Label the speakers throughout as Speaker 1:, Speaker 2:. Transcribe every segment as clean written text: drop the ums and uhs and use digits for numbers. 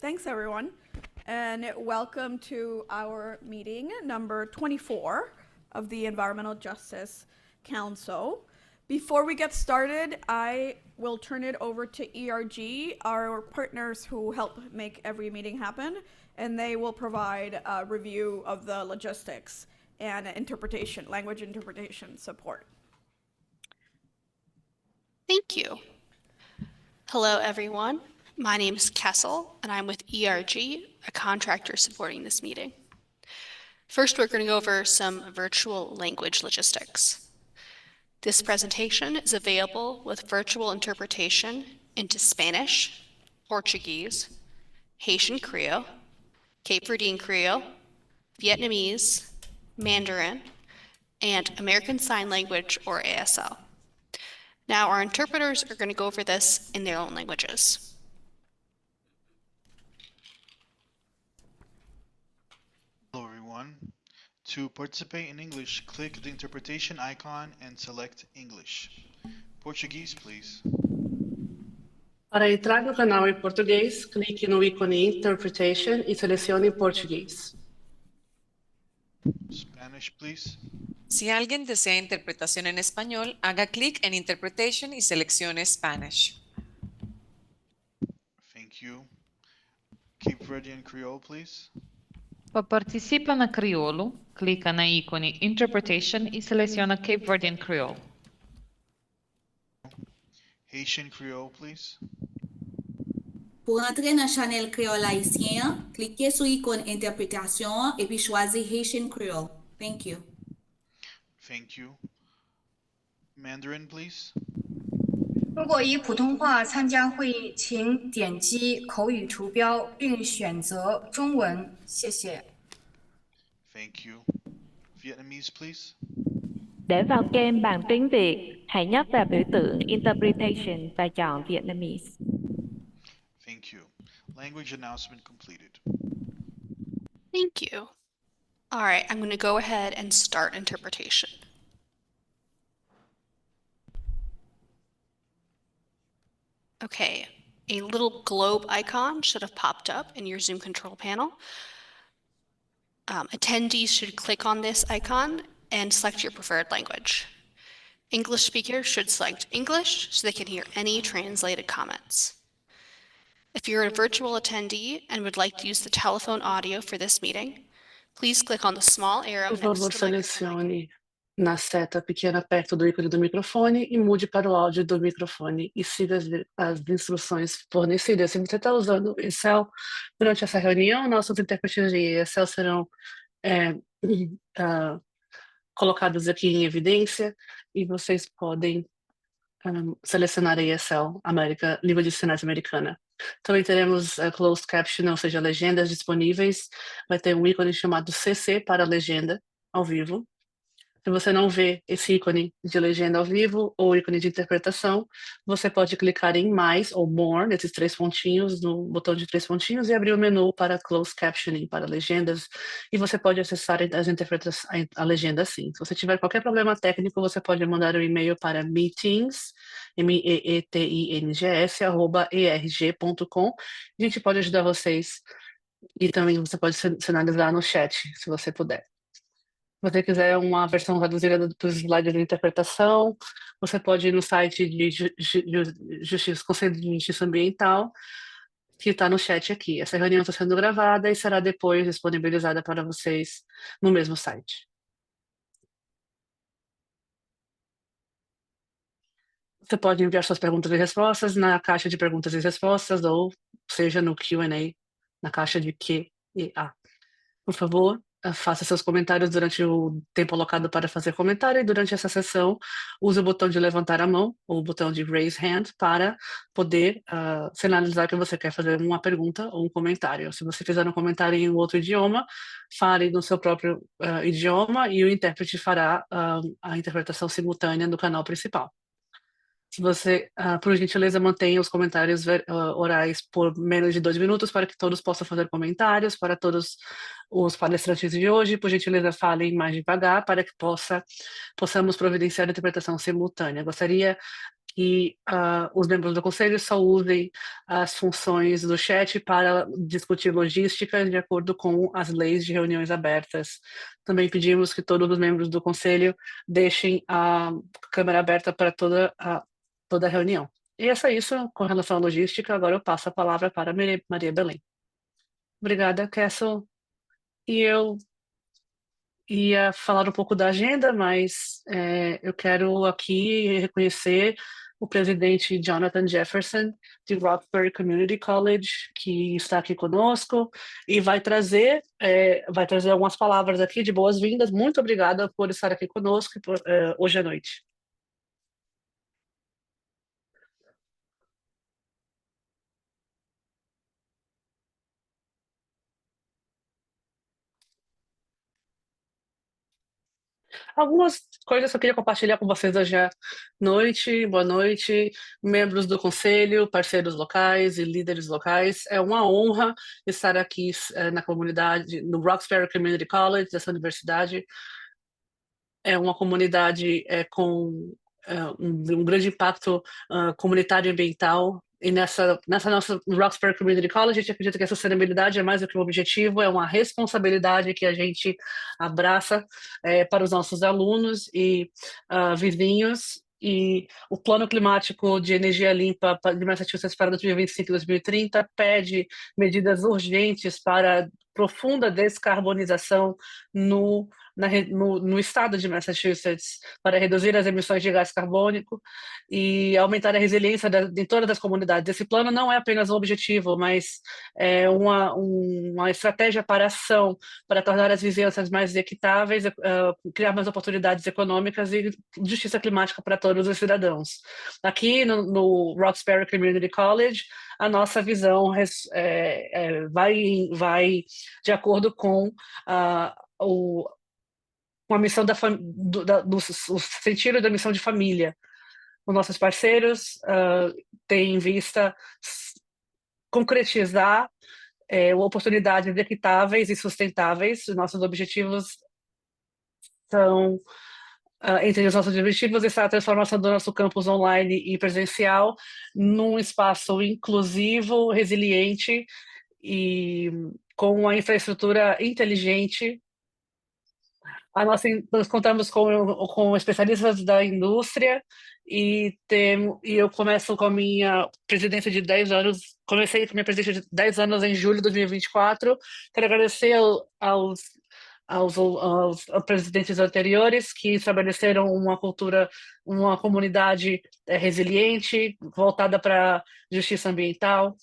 Speaker 1: Thanks, everyone, and welcome to our meeting number 24 of the Environmental Justice Council. Before we get started, I will turn it over to ERG, our partners who help make every meeting happen, and they will provide a review of the logistics and interpretation, language interpretation support.
Speaker 2: Thank you. Hello, everyone. My name is Kessel, and I'm with ERG, a contractor supporting this meeting. First, we're going to go over some virtual language logistics. This presentation is available with virtual interpretation into Spanish, Portuguese, Haitian Creole, Cape Verdean Creole, Vietnamese, Mandarin, and American Sign Language, or ASL. Now, our interpreters are going to go over this in their own languages.
Speaker 3: Hello, everyone. To participate in English, click the interpretation icon and select English. Portuguese, please.
Speaker 4: Para entrar no canal em português, clique no ícone Interpretation e selecione Português.
Speaker 3: Spanish, please.
Speaker 5: Si alguien desea interpretación en español, haga clic en Interpretation y seleccione Spanish.
Speaker 3: Thank you. Cape Verdean Creole, please.
Speaker 6: Para participar na crioulo, clica na ícone Interpretation e seleciona Cape Verdean Creole.
Speaker 3: Haitian Creole, please.
Speaker 7: Pour entrer dans channel créole haïtien, cliquez sur l'icône interprétation et puis choisissez Haitian Creole. Thank you.
Speaker 3: Thank you. Mandarin, please.
Speaker 8: 如果以普通话参加会议，请点击口语图标并选择中文，谢谢。
Speaker 3: Thank you. Vietnamese, please.
Speaker 9: Để vào game bằng tiếng Việt, hãy nhấp vào biểu tượng Interpretation và chọn Vietnamese.
Speaker 3: Thank you. Language announcement completed.
Speaker 2: Thank you. All right, I'm going to go ahead and start interpretation. Okay, a little globe icon should have popped up in your Zoom control panel. Attendees should click on this icon and select your preferred language. English speakers should select English so they can hear any translated comments. If you're a virtual attendee and would like to use the telephone audio for this meeting, please click on the small arrow
Speaker 4: Por favor,
Speaker 2: next to the microphone.
Speaker 4: selecione na seta pequena perto do ícone do microfone e mude para o áudio do microfone e siga as instruções fornecidas. Se você está usando Excel durante essa reunião, nossos intérpretes de Excel serão colocados aqui em evidência e vocês podem selecionar a Excel Língua de Sinais Americana. Também teremos closed caption, ou seja, legendas disponíveis. Vai ter um ícone chamado CC para legenda ao vivo. Se você não vê esse ícone de legenda ao vivo ou ícone de interpretação, você pode clicar em mais ou more, nesses três pontinhos, no botão de três pontinhos e abrir o menu para closed captioning, para legendas, e você pode acessar a legenda assim. Se você tiver qualquer problema técnico, você pode mandar um e-mail para meetings, meetings@erg.com. A gente pode ajudar vocês e também você pode sinalizar no chat, se você puder. Se você quiser uma versão reduzida dos slides de interpretação, você pode ir no site de Conselho de Justiça Ambiental, que está no chat aqui. Essa reunião está sendo gravada e será depois disponibilizada para vocês no mesmo site. Você pode enviar suas perguntas e respostas na caixa de perguntas e respostas, ou seja, no Q&A, na caixa de Q e A. Por favor, faça seus comentários durante o tempo alocado para fazer comentário, e durante essa sessão, use o botão de levantar a mão, ou o botão de raise hand, para poder sinalizar que você quer fazer uma pergunta ou um comentário. Se você fizer um comentário em outro idioma, fale no seu próprio idioma e o intérprete fará a interpretação simultânea no canal principal. Se você, por gentileza, mantenha os comentários orais por menos de 2 minutos para que todos possam fazer comentários, para todos os palestrantes de hoje, por gentileza, falem mais devagar para que possamos providenciar a interpretação simultânea. Gostaria que os membros do Conselho só usem as funções do chat para discutir logística de acordo com as leis de reuniões abertas. Também pedimos que todos os membros do Conselho deixem a câmera aberta para toda a reunião. E é isso com relação à logística. Agora eu passo a palavra para Maria Belém. Obrigada, Castle. E eu ia falar um pouco da agenda, mas eu quero aqui reconhecer o presidente Jonathan Jefferson, de Roxbury Community College, que está aqui conosco e vai trazer algumas palavras aqui de boas-vindas. Muito obrigada por estar aqui conosco hoje à noite. Algumas coisas que eu queria compartilhar com vocês hoje à noite. Boa noite, membros do conselho, parceiros locais e líderes locais. É uma honra estar aqui na comunidade, no Roxbury Community College, dessa universidade. É uma comunidade com um grande impacto comunitário e ambiental. E nessa nossa Roxbury Community College, a gente acredita que a sustentabilidade é mais do que um objetivo, é uma responsabilidade que a gente abraça para os nossos alunos e vizinhos. E o Plano Climático de Energia Limpa de Massachusetts para 2025 e 2030 pede medidas urgentes para profunda descarbonização no estado de Massachusetts, para reduzir as emissões de gás carbônico e aumentar a resiliência de todas as comunidades. Esse plano não é apenas um objetivo, mas é uma estratégia para ação, para tornar as vizinhanças mais equitáveis, criar mais oportunidades econômicas e justiça climática para todos os cidadãos. Aqui no Roxbury Community College, a nossa visão vai de acordo com a missão o sentido da missão de família. Os nossos parceiros têm em vista concretizar oportunidades equitáveis e sustentáveis. Os nossos objetivos são, entre os nossos objetivos, está a transformação do nosso campus online e presencial num espaço inclusivo, resiliente e com uma infraestrutura inteligente. Nós contamos com especialistas da indústria e eu começo com a minha presidência de 10 anos, comecei com a minha presidência de 10 anos em julho de 2024. Quero agradecer aos presidentes anteriores que estabeleceram uma comunidade resiliente, voltada para a justiça ambiental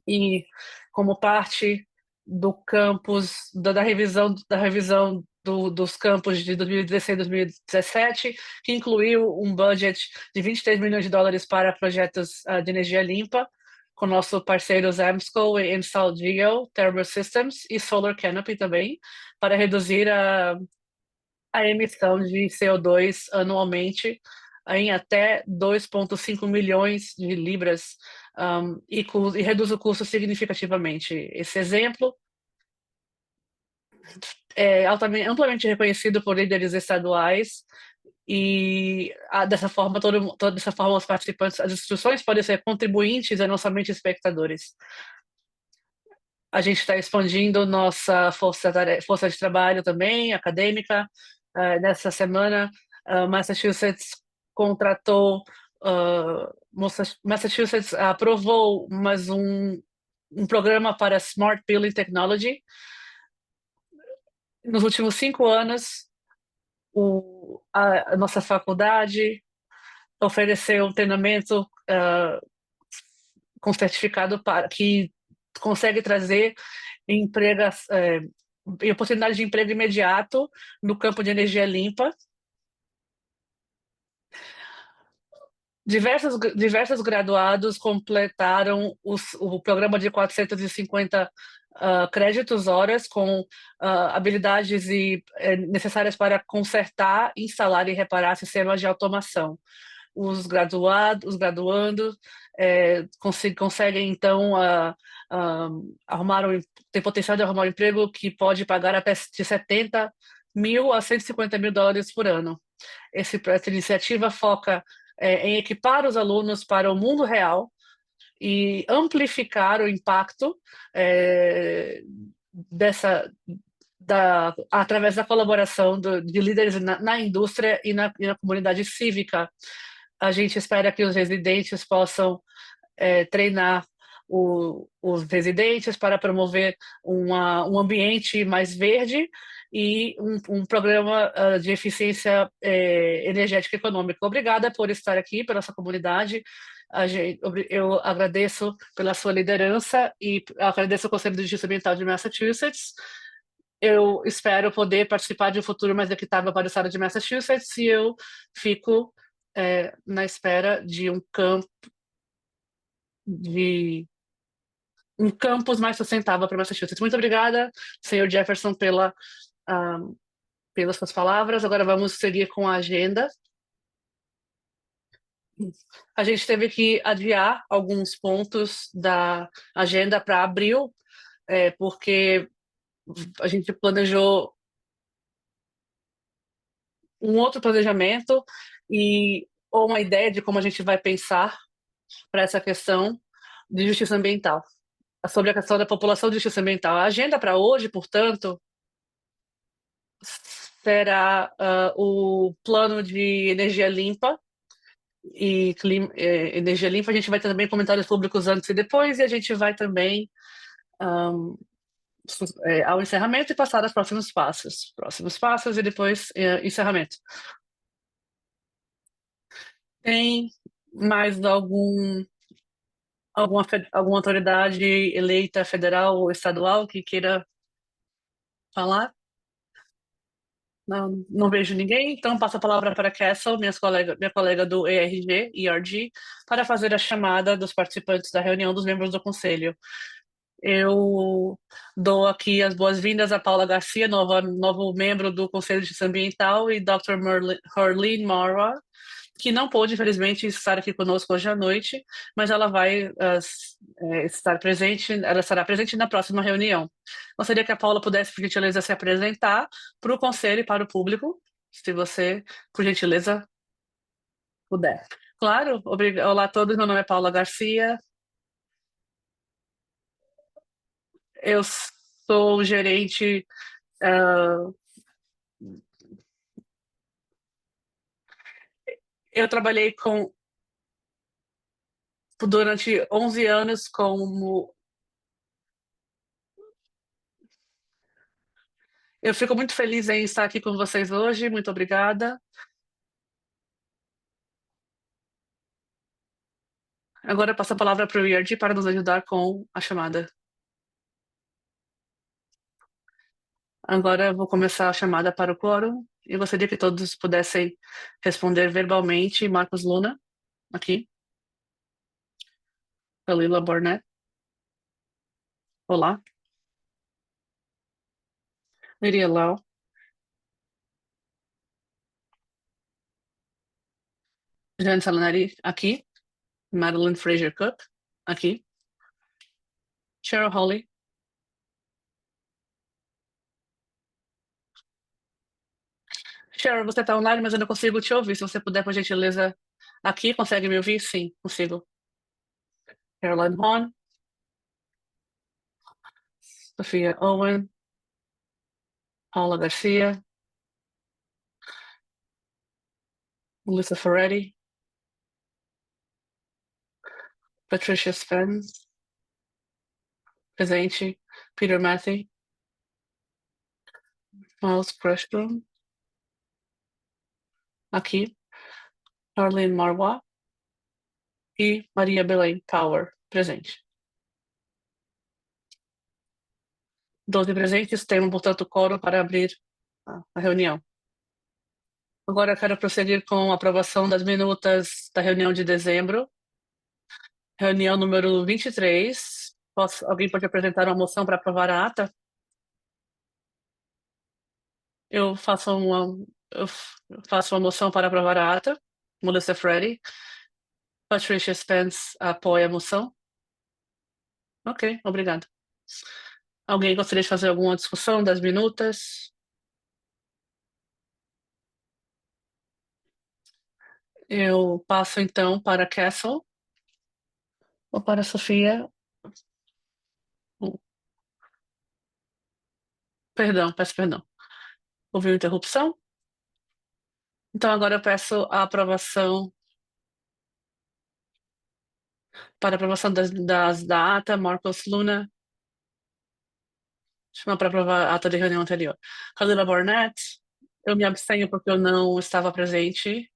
Speaker 4: e como parte do campus, da revisão dos campos de 2016 e 2017, que incluiu um budget de $23 milhões para projetos de energia limpa, com nossos parceiros AMSCO e InstallGeo, Thermal Systems e Solar Canopy também, para reduzir a emissão de CO2 anualmente em até 2,5 milhões de libras e reduz o custo significativamente. Esse exemplo é amplamente reconhecido por líderes estaduais e dessa forma os participantes, as instituições podem ser contribuintes e não somente espectadores. A gente está expandindo nossa força de trabalho também, acadêmica. Nessa semana, Massachusetts aprovou mais um programa para Smart Building Technology. Nos últimos 5 anos, a nossa faculdade ofereceu um treinamento com certificado que consegue trazer oportunidade de emprego imediato no campo de energia limpa. Diversos graduados completaram o programa de 450 créditos horas com habilidades necessárias para consertar, instalar e reparar sistemas de automação. os graduandos conseguem então tem potencial de arrumar um emprego que pode pagar até de 70 mil a 150 mil dólares por ano. Essa iniciativa foca em equipar os alunos para o mundo real e amplificar o impacto através da colaboração de líderes na indústria e na comunidade cívica. A gente espera que os residentes possam treinar os residentes para promover um ambiente mais verde e um programa de eficiência energética e econômica. Obrigada por estar aqui, pela sua comunidade. Eu agradeço pela sua liderança e agradeço ao Conselho de Justiça Ambiental de Massachusetts. Eu espero poder participar de um futuro mais equitável para o estado de Massachusetts e eu fico na espera de um campus mais sustentável para Massachusetts. Muito obrigada, senhor Jefferson, pelas suas palavras. Agora vamos seguir com a agenda. A gente teve que adiar alguns pontos da agenda para abril, porque a gente planejou um outro planejamento ou uma ideia de como a gente vai pensar para essa questão de justiça ambiental, sobre a questão da população de justiça ambiental. A agenda para hoje, portanto, será o plano de energia limpa e energia limpa. A gente vai ter também comentários públicos antes e depois, e a gente vai também ao encerramento e passar aos próximos passos e depois encerramento. Tem mais alguma autoridade eleita federal ou estadual que queira falar? Não vejo ninguém, então passo a palavra para a Castle, minha colega do ERG, para fazer a chamada dos participantes da reunião dos membros do Conselho. Eu dou aqui as boas-vindas a Paula Garcia, novo membro do Conselho de Justiça Ambiental, e Dr. Harleen Marwa, que não pôde, infelizmente, estar aqui conosco hoje à noite, mas ela vai estar presente, ela estará presente na próxima reunião. Gostaria que a Paula pudesse, por gentileza, se apresentar para o Conselho e para o público, se você, por gentileza, puder. Claro, olá a todos, meu nome é Paula Garcia. Eu sou gerente eu trabalhei durante 11 anos como... Eu fico muito feliz em estar aqui com vocês hoje, muito obrigada. Agora eu passo a palavra para o IRG para nos ajudar com a chamada. Agora eu vou começar a chamada para o quórum e gostaria que todos pudessem responder verbalmente. Marcos Luna, aqui. Kalila Barnett. Olá. Lydia Lau. Jane Salinari, aqui. Madeline Fraser Cook, aqui. Cheryl Holly. Cheryl, você está online, mas eu não consigo te ouvir. Se você puder, por gentileza, aqui, consegue me ouvir? Sim, consigo. Caroline Hahn. Sophia Owen. Paula Garcia. Melissa Ferretti. Patricia Spence. Presente. Peter Matthew. Miles Crushbroom. Aqui. Arlene Marwa. E Maria Belém Power. Presente. 12 presentes, temos, portanto, quórum para abrir a reunião. Agora eu quero prosseguir com a aprovação das minutas da reunião de dezembro. Reunião número 23. Alguém pode apresentar uma moção para aprovar a ata? Eu faço uma moção para aprovar a ata. Melissa Freddy. Patricia Spence apoia a moção? Ok, obrigado. Alguém gostaria de fazer alguma discussão das minutas? Eu passo então para Castle ou para Sofia. Perdão, peço perdão. Houve uma interrupção? Então agora eu peço a aprovação para aprovação da ata, Marcos Luna. Chama para aprovar a ata de reunião anterior. Khalila Barnett, eu me abstenho porque eu não estava presente.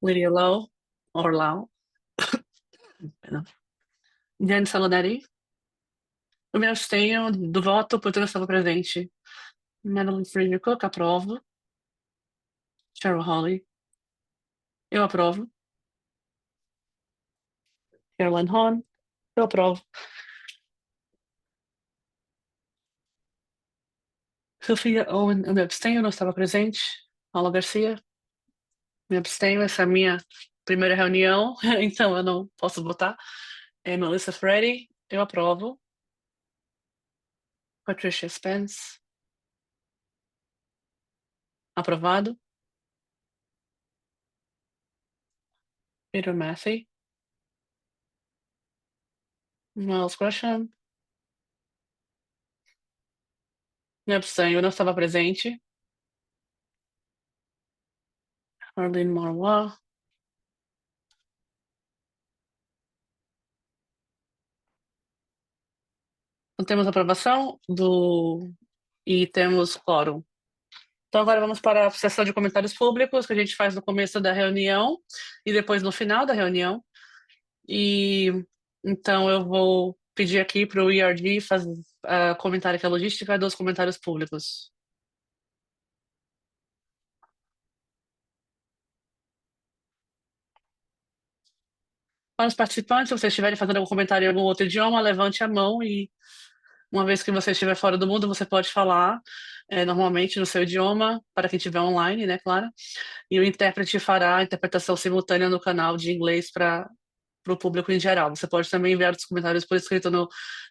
Speaker 4: Lydia Lowe, or Lau. Perdão. Jen Saloneri, eu me abstenho do voto porque eu não estava presente. Madeline Freeman Cook, aprovo. Cheryl Holly, eu aprovo. Caroline Hahn, eu aprovo. Sophia Owen, eu me abstenho, não estava presente. Paula Garcia, me abstenho, essa é a minha primeira reunião, então eu não posso votar. Melissa Freddy, eu aprovo. Patricia Spence, aprovado. Peter Massey, Miles Gresham, me abstenho, eu não estava presente. Arlene Marwa, então temos aprovação e temos quórum. Então agora vamos para a sessão de comentários públicos que a gente faz no começo da reunião e depois no final da reunião. E então eu vou pedir aqui para o ERG fazer comentário aqui a logística dos comentários públicos. Para os participantes, se vocês estiverem fazendo algum comentário em algum outro idioma, levante a mão e uma vez que você estiver fora do mundo, você pode falar normalmente no seu idioma, para quem estiver online, né, claro. E o intérprete fará a interpretação simultânea no canal de inglês para o público em geral. Você pode também enviar os comentários por escrito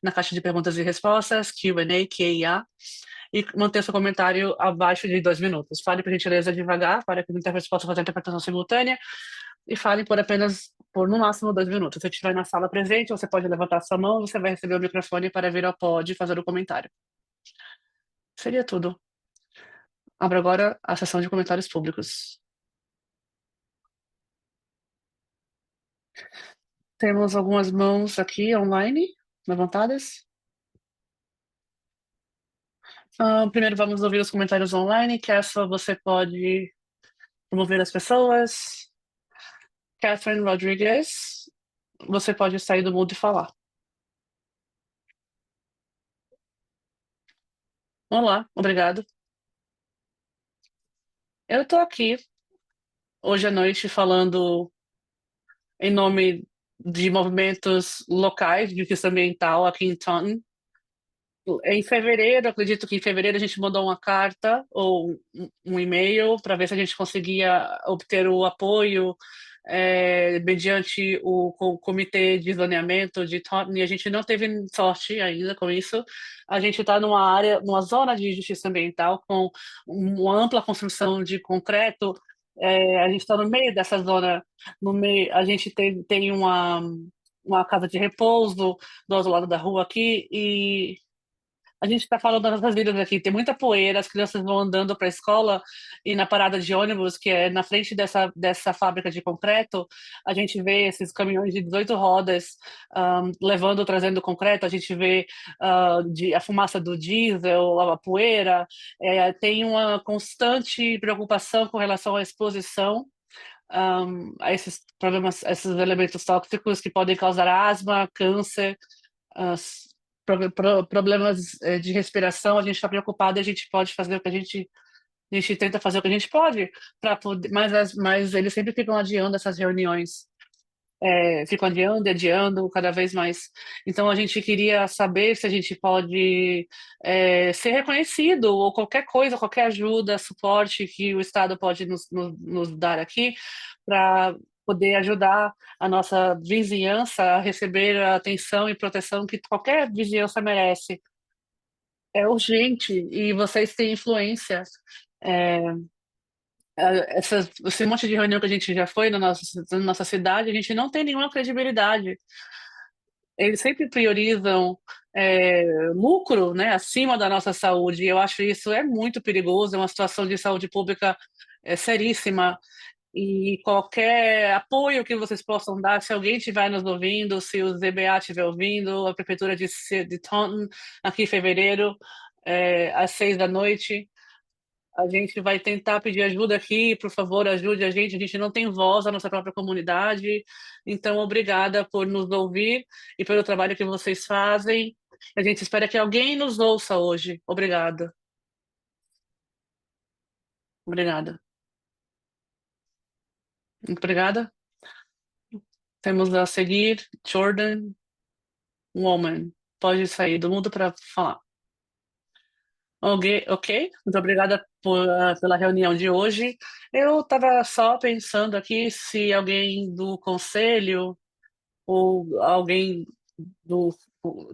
Speaker 4: na caixa de perguntas e respostas, Q&A, Q&A, e manter seu comentário abaixo de 2 minutos. Fale por gentileza devagar, para que o intérprete possa fazer a interpretação simultânea, e fale por no máximo 2 minutos. Se você estiver na sala presente, você pode levantar sua mão, você vai receber o microfone para vir ao pod e fazer o comentário. Seria tudo. Abro agora a sessão de comentários públicos. Temos algumas mãos aqui online, levantadas. Primeiro vamos ouvir os comentários online. Castle, você pode promover as pessoas. Catherine Rodrigues, você pode sair do mundo e falar. Olá, obrigado. Eu estou aqui hoje à noite falando em nome de movimentos locais de justiça ambiental aqui em Taunton. Em fevereiro, acredito que em fevereiro a gente mandou uma carta ou um e-mail para ver se a gente conseguia obter o apoio mediante o Comitê de Zoneamento de Taunton, e a gente não teve sorte ainda com isso. A gente está numa zona de justiça ambiental com uma ampla construção de concreto. A gente está no meio dessa zona, a gente tem uma casa de repouso do outro lado da rua aqui, e a gente está falando das nossas vidas aqui. Tem muita poeira, as crianças vão andando para a escola e na parada de ônibus, que é na frente dessa fábrica de concreto, a gente vê esses caminhões de 18 rodas trazendo concreto. A gente vê a fumaça do diesel, a poeira. Tem uma constante preocupação com relação à exposição a esses problemas, esses elementos tóxicos que podem causar asma, câncer, problemas de respiração. A gente está preocupado, a gente pode fazer o que a gente tenta fazer o que a gente pode para poder, mas eles sempre ficam adiando essas reuniões. ficam adiando cada vez mais. Então, a gente queria saber se a gente pode ser reconhecido ou qualquer coisa, qualquer ajuda, suporte que o Estado pode nos dar aqui para poder ajudar a nossa vizinhança a receber a atenção e proteção que qualquer vizinhança merece. É urgente e vocês têm influência. É, esse monte de reunião que a gente já foi na nossa cidade, a gente não tem nenhuma credibilidade. Eles sempre priorizam lucro, né, acima da nossa saúde. E eu acho isso é muito perigoso, é uma situação de saúde pública seríssima. E qualquer apoio que vocês possam dar, se alguém estiver nos ouvindo, se o ZBA estiver ouvindo, a Prefeitura de Taunton, aqui em fevereiro, às 6 da noite, a gente vai tentar pedir ajuda aqui, por favor, ajude a gente não tem voz na nossa própria comunidade, então obrigada por nos ouvir e pelo trabalho que vocês fazem. A gente espera que alguém nos ouça hoje. Obrigada. Obrigada. Obrigada. Temos a seguir Jordan Woman. Pode sair do mundo para falar. Ok, muito obrigada pela reunião de hoje. Eu estava só pensando aqui se alguém do conselho ou alguém do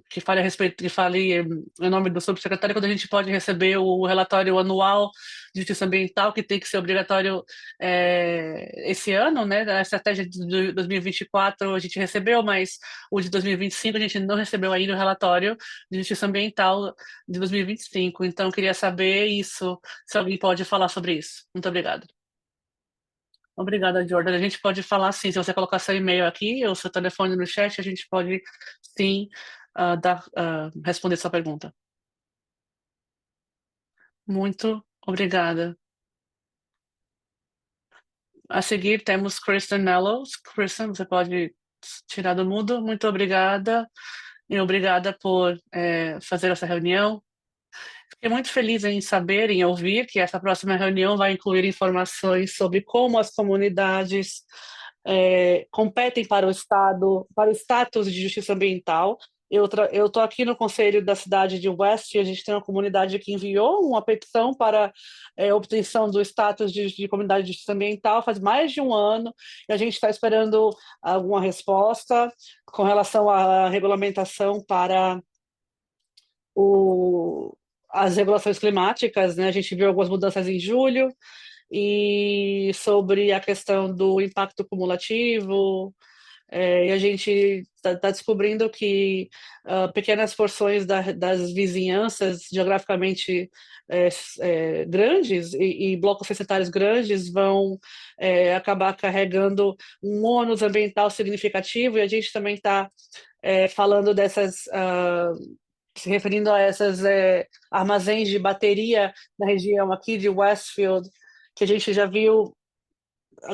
Speaker 4: que fale a respeito, que fale em nome do subsecretário, quando a gente pode receber o relatório anual de justiça ambiental, que tem que ser obrigatório esse ano, né? A estratégia de 2024 a gente recebeu, mas o de 2025 a gente não recebeu ainda o relatório de justiça ambiental de 2025. Então, eu queria saber isso, se alguém pode falar sobre isso. Muito obrigada. Obrigada, Jordan. A gente pode falar sim, se você colocar seu e-mail aqui ou seu telefone no chat, a gente pode sim responder sua pergunta. Muito obrigada. A seguir temos Kristen Nellos. Kristen, você pode tirar do mudo. Muito obrigada e obrigada por fazer essa reunião. Fiquei muito feliz em saber, em ouvir que essa próxima reunião vai incluir informações sobre como as comunidades competem para o Estado, para o status de justiça ambiental. Eu estou aqui no Conselho da cidade de West e a gente tem uma comunidade que enviou uma petição para obtenção do status de comunidade de justiça ambiental faz mais de um ano e a gente está esperando alguma resposta com relação à regulamentação para as regulações climáticas, né? A gente viu algumas mudanças em julho e sobre a questão do impacto cumulativo, e a gente está descobrindo que pequenas porções das vizinhanças geograficamente grandes e blocos censitários grandes vão acabar carregando um ônus ambiental significativo, e a gente também está falando dessas se referindo a essas armazéns de bateria na região aqui de Westfield, que a gente já viu,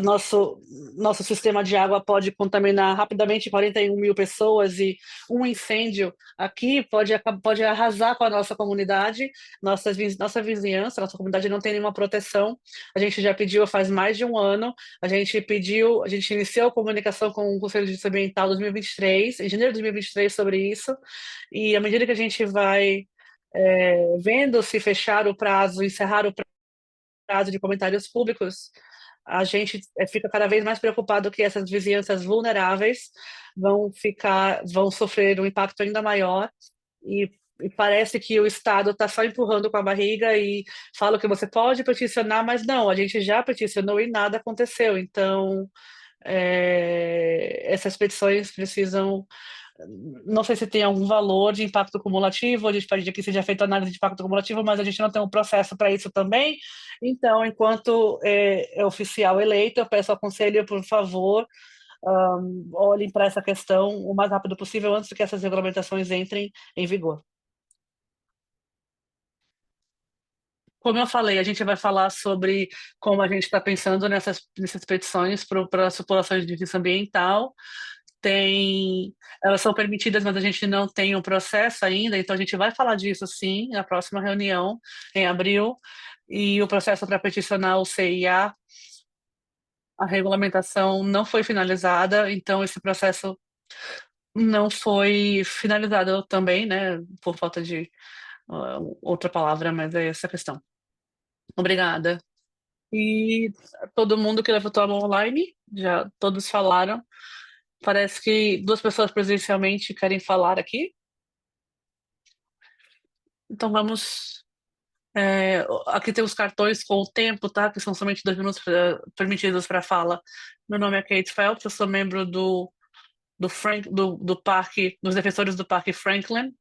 Speaker 4: nosso sistema de água pode contaminar rapidamente 41 mil pessoas e um incêndio aqui pode arrasar com a nossa comunidade, nossa vizinhança, nossa comunidade não tem nenhuma proteção. A gente já pediu faz mais de um ano, a gente iniciou a comunicação com o Conselho de Justiça Ambiental 2023, em janeiro de 2023 sobre isso, e à medida que a gente vai vendo se fechar o prazo, encerrar o prazo de comentários públicos, a gente fica cada vez mais preocupado que essas vizinhanças vulneráveis vão sofrer um impacto ainda maior e parece que o Estado está só empurrando com a barriga e fala que você pode peticionar, mas não, a gente já peticionou e nada aconteceu. Então, essas petições precisam. Não sei se tem algum valor de impacto cumulativo, a gente pede que seja feita análise de impacto cumulativo, mas a gente não tem um processo para isso também. Então, enquanto é oficial eleito, eu peço ao Conselho, por favor, olhem para essa questão o mais rápido possível antes que essas regulamentações entrem em vigor. Como eu falei, a gente vai falar sobre como a gente está pensando nessas petições para as populações de justiça ambiental. Elas são permitidas, mas a gente não tem um processo ainda, então a gente vai falar disso sim na próxima reunião, em abril, e o processo para peticionar o CIA A regulamentação não foi finalizada, então esse processo não foi finalizado também, né? Por falta de outra palavra, mas é essa a questão. Obrigada. E todo mundo que levantou a mão online, já todos falaram. Parece que 2 pessoas presencialmente querem falar aqui. Então vamos. Aqui tem os cartões com o tempo, tá? Que são somente 2 minutos permitidos para fala. Meu nome é Kate Phelps, eu sou membro do parque, dos defensores do Parque Franklin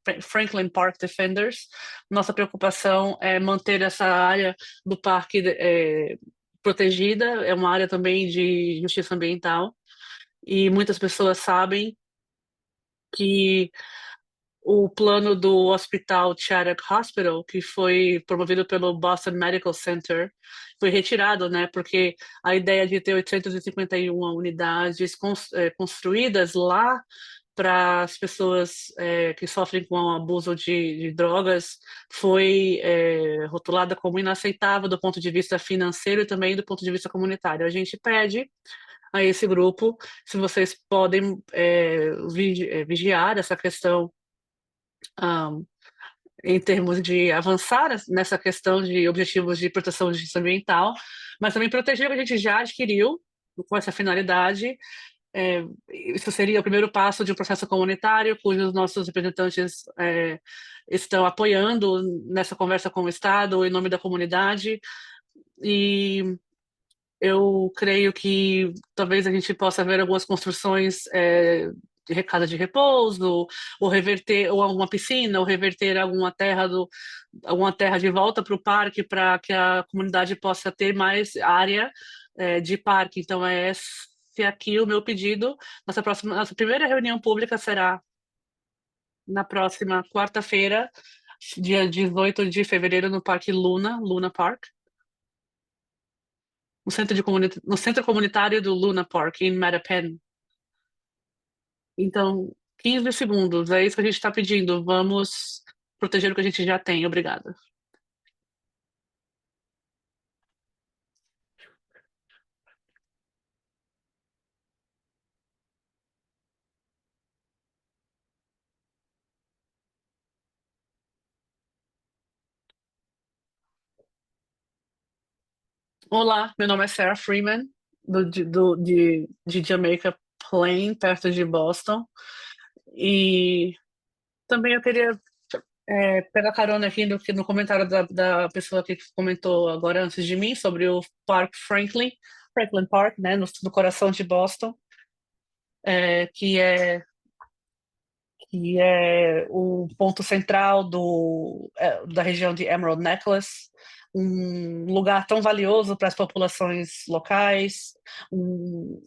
Speaker 4: Park Defenders. Nossa preocupação é manter essa área do parque protegida, é uma área também de justiça ambiental, e muitas pessoas sabem que o plano do Hospital Chaddock Hospital, que foi promovido pelo Boston Medical Center, foi retirado, né? Porque a ideia de ter 851 unidades construídas lá para as pessoas que sofrem com o abuso de drogas foi rotulada como inaceitável do ponto de vista financeiro e também do ponto de vista comunitário. A gente pede a esse grupo se vocês podem vigiar essa questão um, em termos de avançar nessa questão de objetivos de proteção de justiça ambiental, mas também proteger o que a gente já adquiriu com essa finalidade. Isso seria o primeiro passo de um processo comunitário, cujos nossos representantes estão apoiando nessa conversa com o Estado, em nome da comunidade, e eu creio que talvez a gente possa ver algumas construções de casa de repouso, ou reverter, ou alguma piscina, ou reverter alguma terra de volta para o parque, para que a comunidade possa ter mais área de parque. Então, é esse aqui o meu pedido. Nossa primeira reunião pública será na próxima quarta-feira, dia 18 de fevereiro, no Parque Luna Park, no centro comunitário do Luna Park, em Mattapan. Então, 15 segundos, é isso que a gente está pedindo. Vamos proteger o que a gente já tem. Obrigada. Olá, meu nome é Sarah Freeman, de Jamaica Plain, perto de Boston. E também eu queria pegar carona aqui no comentário da pessoa que comentou agora antes de mim sobre o Parque Franklin Park, né, no coração de Boston, é, que é que é o ponto central da região de Emerald Necklace, um lugar tão valioso para as populações locais, um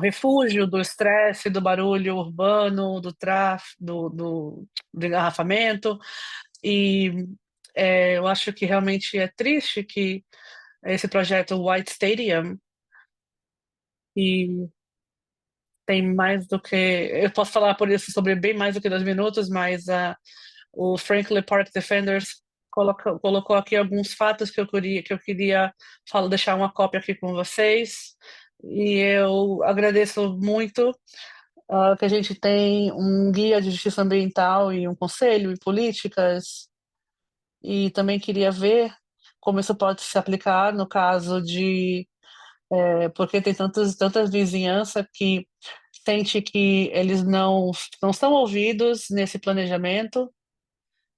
Speaker 4: refúgio do estresse, do barulho urbano, do tráfego, do engarrafamento. E eu acho que realmente é triste que esse projeto White Stadium, e tem mais do que. Eu posso falar por isso sobre bem mais do que 2 minutos, mas o Franklin Park Defenders colocou aqui alguns fatos que eu queria deixar uma cópia aqui com vocês. E eu agradeço muito que a gente tem um guia de justiça ambiental e um conselho e políticas. E também queria ver como isso pode se aplicar no caso de porque tem tantas vizinhanças que sente que eles não são ouvidos nesse planejamento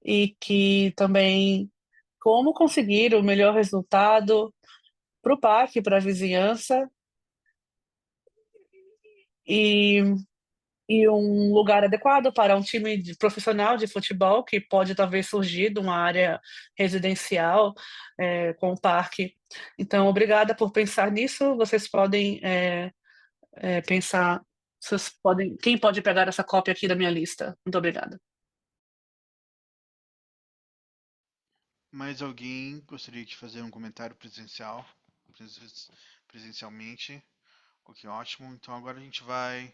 Speaker 4: e que também como conseguir o melhor resultado para o parque, para a vizinhança e, e um lugar adequado para um time profissional de futebol que pode talvez surgir de uma área residencial com o parque. Então, obrigada por pensar nisso. Vocês podem pensar, quem pode pegar essa cópia aqui da minha lista? Muito obrigada.
Speaker 3: Mais alguém gostaria de fazer um comentário presencialmente? Ok, ótimo. Então agora a gente vai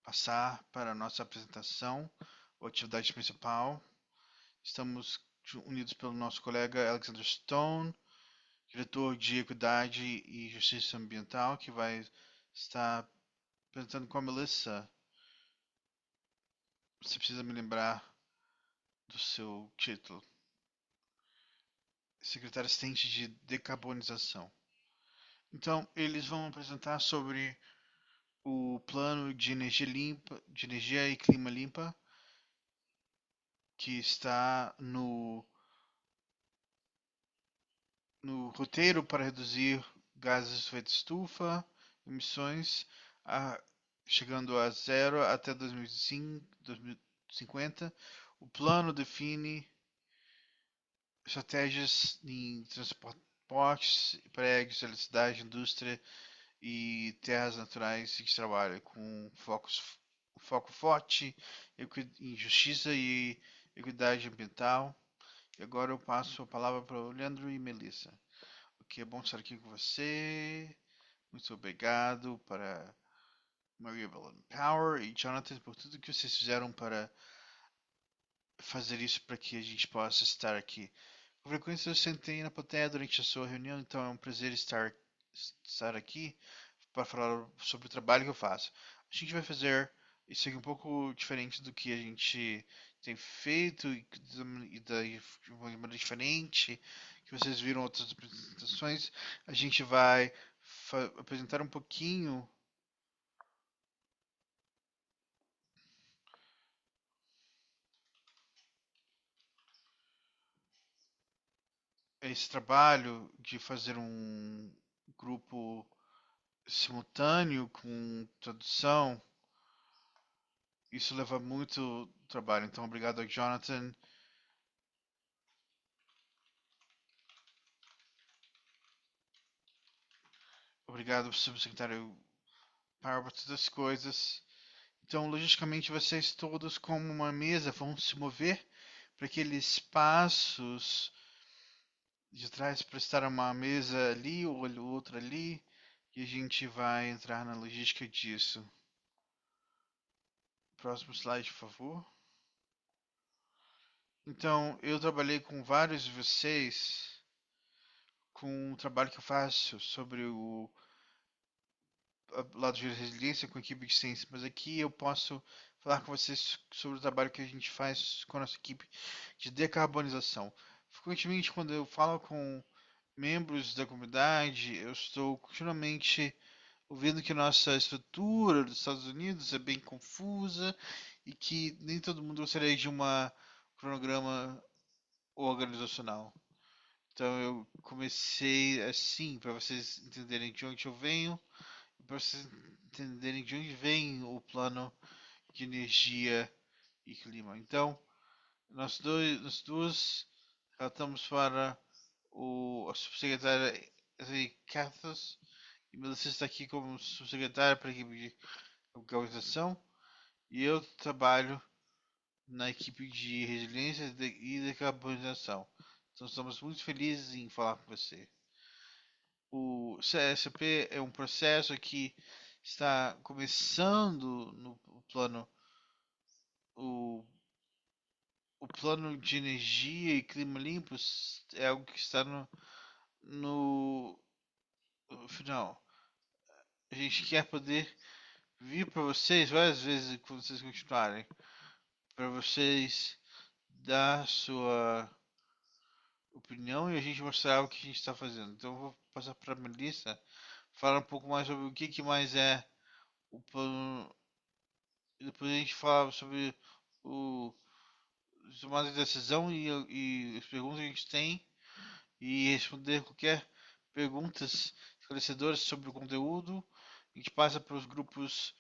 Speaker 3: passar para a nossa apresentação, a atividade principal. Estamos unidos pelo nosso colega Alexander Stone, diretor de Equidade e Justiça Ambiental, que vai estar apresentando com a Melissa. Você precisa me lembrar do seu título. Secretário assistente de decarbonização. Então, eles vão apresentar sobre o plano de energia limpa, de energia e clima limpa, que está no roteiro para reduzir gases de efeito estufa, emissões, chegando a zero até 2050. O plano define estratégias em transportes, prédios, eletricidade, indústria e terras naturais de trabalho, com foco forte em justiça e equidade ambiental. E agora eu passo a palavra para o Leandro e Melissa. Ok, é bom estar aqui com você. Muito obrigado para Maria Belen Power e Jonathan por tudo que vocês fizeram para fazer isso para que a gente possa estar aqui. Com frequência eu sentei na plateia durante a sua reunião, então é um prazer estar aqui para falar sobre o trabalho que eu faço. A gente vai fazer isso aqui um pouco diferente do que a gente tem feito e de uma maneira diferente que vocês viram outras apresentações. A gente vai apresentar um pouquinho esse trabalho de fazer um grupo simultâneo com tradução. Isso leva muito trabalho. Então, obrigado a Jonathan. Obrigado, subsecretário Power, por todas as coisas. Então, logicamente, vocês todos, como uma mesa, vão se mover para aqueles passos de trás para estar uma mesa ali ou outra ali. E a gente vai entrar na logística disso. Próximo slide, por favor. Então, eu trabalhei com vários de vocês com o trabalho que eu faço sobre o lado de resiliência com a equipe de ciência, mas aqui eu posso falar com vocês sobre o trabalho que a gente faz com a nossa equipe de decarbonização. Frequentemente, quando eu falo com membros da comunidade, eu estou continuamente ouvindo que nossa estrutura dos Estados Unidos é bem confusa e que nem todo mundo gostaria de um cronograma organizacional. Então eu comecei assim, para vocês entenderem de onde eu venho, para vocês entenderem de onde vem o plano de energia e clima. Então, nós duas relatamos para a subsecretária Cathos e Melissa está aqui como subsecretária para a equipe de organização e eu trabalho na equipe de resiliência e decarbonização. Então, estamos muito felizes em falar com você. O CSP é um processo que está começando no plano o, o plano de energia e clima limpos é algo que está no final. A gente quer poder vir para vocês várias vezes quando vocês continuarem, para vocês dar sua opinião e a gente mostrar o que a gente está fazendo. Então eu vou passar para a Melissa falar um pouco mais sobre o que mais é o plano. E depois a gente fala sobre o tomada de decisão e as perguntas que a gente tem e responder qualquer perguntas esclarecedoras sobre o conteúdo. A gente passa para os grupos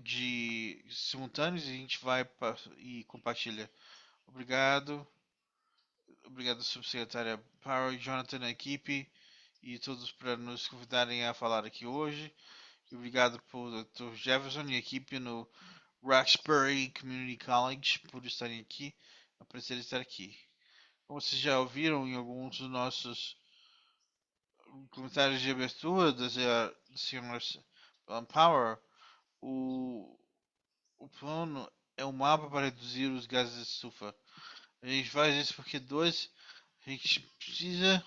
Speaker 3: de simultâneos e a gente vai e compartilha. Obrigado. Obrigado, subsecretária Power, Jonathan, a equipe e todos por nos convidarem a falar aqui hoje. E obrigado por Dr. Jefferson e a equipe no Roxbury Community College por estarem aqui. É um prazer estar aqui. Como vocês já ouviram em alguns dos nossos comentários de abertura da senhora Power, o plano é um mapa para reduzir os gases de estufa. A gente faz isso porque dois A gente precisa.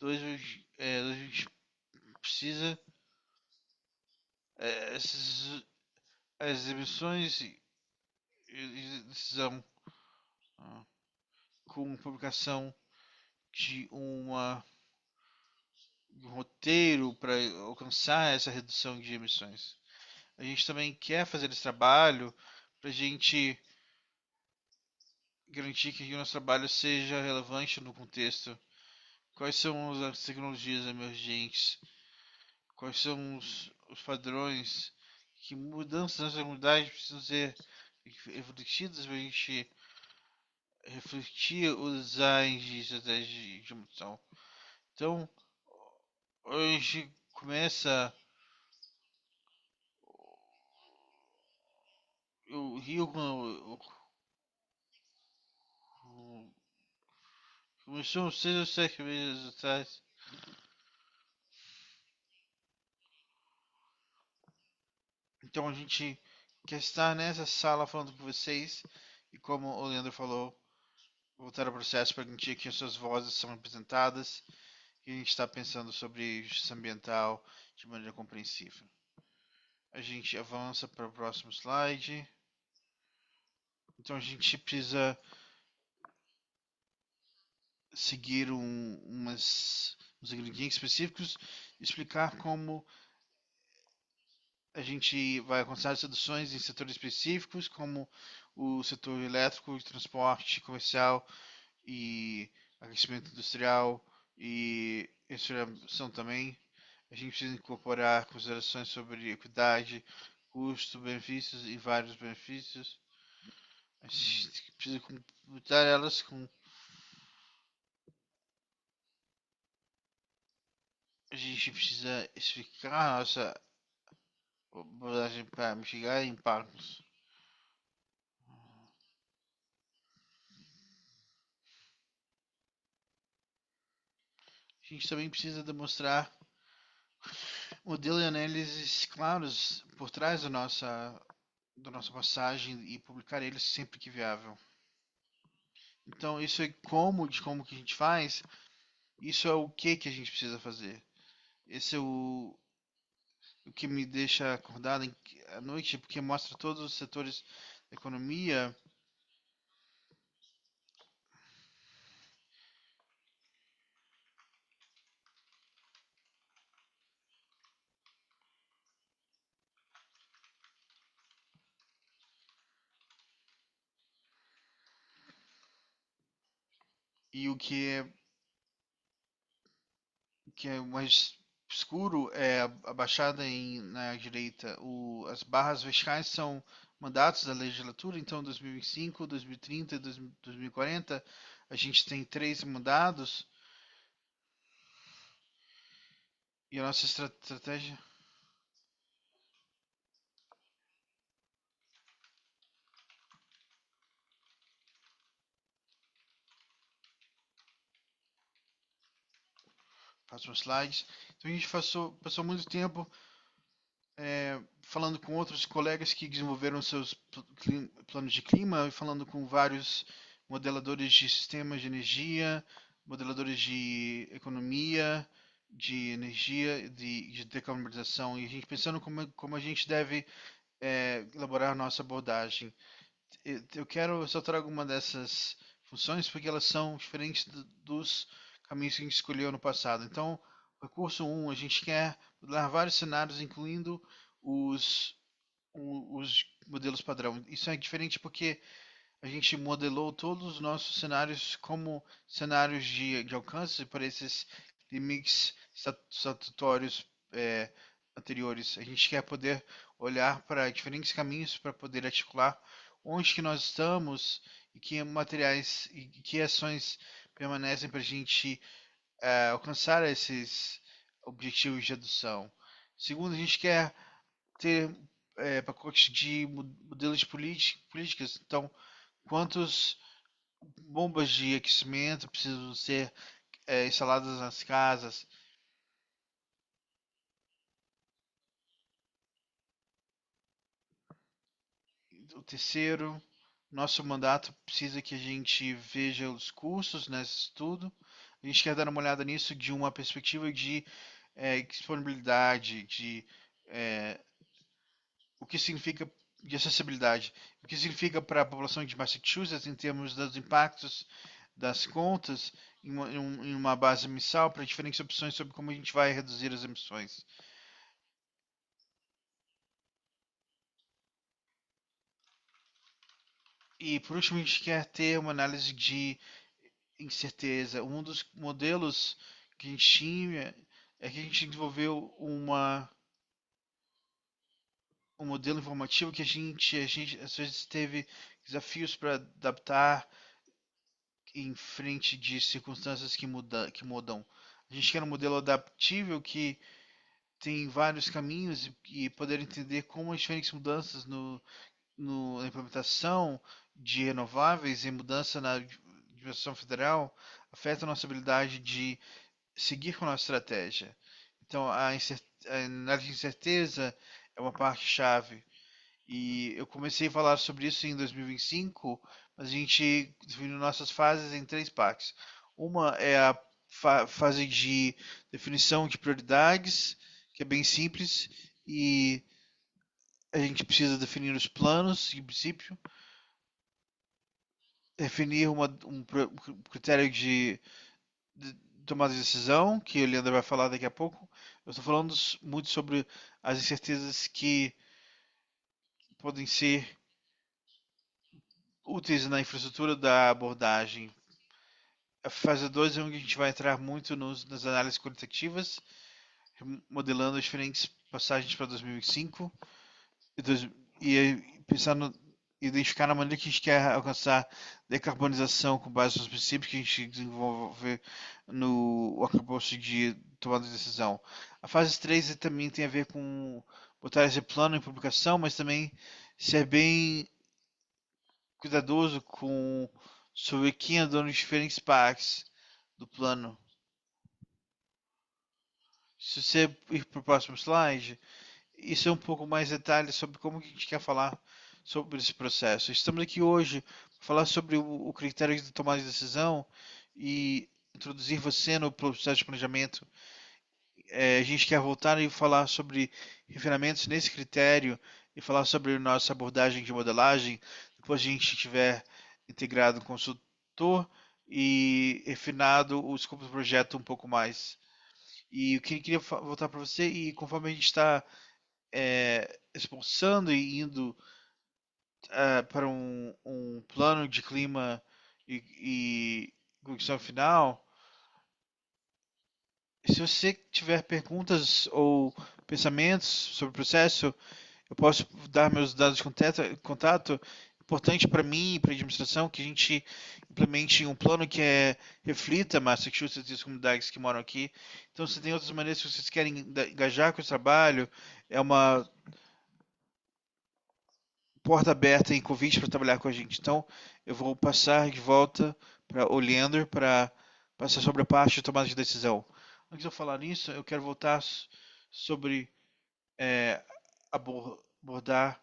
Speaker 3: A gente precisa. As emissões e decisão com publicação de um roteiro para alcançar essa redução de emissões. A gente também quer fazer esse trabalho para a gente garantir que o nosso trabalho seja relevante no contexto. Quais são as tecnologias emergentes? Quais são os padrões? Que mudanças na sociedade precisam ser refletidas para a gente refletir os designs de estratégia de emoção. Então, hoje começa o Rio começou uns 6 ou 7 meses atrás. Então a gente quer estar nessa sala falando com vocês e como o Leandro falou, voltar ao processo para garantir que as suas vozes são representadas e a gente está pensando sobre justiça ambiental de maneira compreensiva. A gente avança para o próximo slide. Então a gente precisa seguir uns ingredientes específicos, explicar como a gente vai alcançar soluções em setores específicos, como o setor elétrico, transporte comercial e aquecimento industrial e industrialização também. A gente precisa incorporar considerações sobre equidade, custo, benefícios e vários benefícios. A gente precisa completar elas com. A gente precisa explicar a nossa abordagem para mitigar impactos. A gente também precisa demonstrar modelo e análises claros por trás da nossa passagem e publicar eles sempre que viável. Então, isso é como que a gente faz, isso é o que a gente precisa fazer. Esse é o que me deixa acordado à noite, porque mostra todos os setores da economia. E o que é mais escuro é a baixada na direita. As barras verticais são mandatos da legislatura, então 2025, 2030 e 2040 a gente tem 3 mandados. E a nossa estratégia. Próximo slides. Então a gente passou muito tempo falando com outros colegas que desenvolveram seus planos de clima e falando com vários modeladores de sistemas de energia, modeladores de economia, de energia, de decarbonização e a gente pensando como a gente deve elaborar nossa abordagem. Eu quero ressaltar alguma dessas funções porque elas são diferentes dos caminhos que a gente escolheu no passado. Então, recurso 1, a gente quer modelar vários cenários, incluindo os modelos padrão. Isso é diferente porque a gente modelou todos os nossos cenários como cenários de alcance para esses limites estatutórios anteriores. A gente quer poder olhar para diferentes caminhos para poder articular onde que nós estamos e que materiais e que ações permanecem para a gente alcançar esses objetivos de redução. Segundo, a gente quer ter pacotes de modelos de políticas. Então, quantas bombas de aquecimento precisam ser instaladas nas casas? O terceiro, Nosso mandato precisa que a gente veja os custos nesse estudo. A gente quer dar uma olhada nisso de uma perspectiva de disponibilidade, de o que significa de acessibilidade, o que significa para a população de Massachusetts em termos dos impactos das contas em uma base mensal para diferentes opções sobre como a gente vai reduzir as emissões. E por último, a gente quer ter uma análise de incerteza. Um dos modelos que a gente tinha é que a gente desenvolveu um modelo informativo que a gente às vezes teve desafios para adaptar em frente de circunstâncias que mudam. A gente quer um modelo adaptível que tem vários caminhos e poder entender como as diferentes mudanças na implementação de renováveis e mudança na dimensão federal afetam a nossa habilidade de seguir com a nossa estratégia. Então, a análise de incerteza é uma parte-chave. E eu comecei a falar sobre isso em 2025, mas a gente definiu nossas fases em 3 partes. Uma é a fase de definição de prioridades, que é bem simples, e a gente precisa definir os planos, em princípio, definir um critério de tomada de decisão, que o Leandro vai falar daqui a pouco. Eu estou falando muito sobre as incertezas que podem ser úteis na infraestrutura da abordagem. A fase 2 é onde a gente vai entrar muito nas análises qualitativas, modelando as diferentes passagens para 2005 e pensando identificar a maneira que a gente quer alcançar decarbonização com base nos princípios que a gente desenvolve no arcabouço de tomada de decisão. A fase 3 também tem a ver com botar esse plano em publicação, mas também ser bem cuidadoso sobre quem andou nos diferentes partes do plano. Se você ir para o próximo slide, isso é um pouco mais detalhes sobre como que a gente quer falar sobre esse processo. Estamos aqui hoje para falar sobre o critério de tomada de decisão e introduzir você no processo de planejamento. A gente quer voltar e falar sobre refinamentos nesse critério e falar sobre nossa abordagem de modelagem depois a gente tiver integrado o consultor e refinado o escopo do projeto um pouco mais. E o que eu queria voltar para você, e conforme a gente está expulsando e indo para um plano de clima e conclusão final, se você tiver perguntas ou pensamentos sobre o processo, eu posso dar meus dados de contato. Importante para mim e para a administração que a gente implemente um plano que reflita Massachusetts e as comunidades que moram aqui. Então, se tem outras maneiras que vocês querem engajar com esse trabalho, é uma porta aberta em convite para trabalhar com a gente. Então, eu vou passar de volta para o Leandro para passar sobre a parte de tomada de decisão. Antes de eu falar nisso, eu quero voltar sobre abordar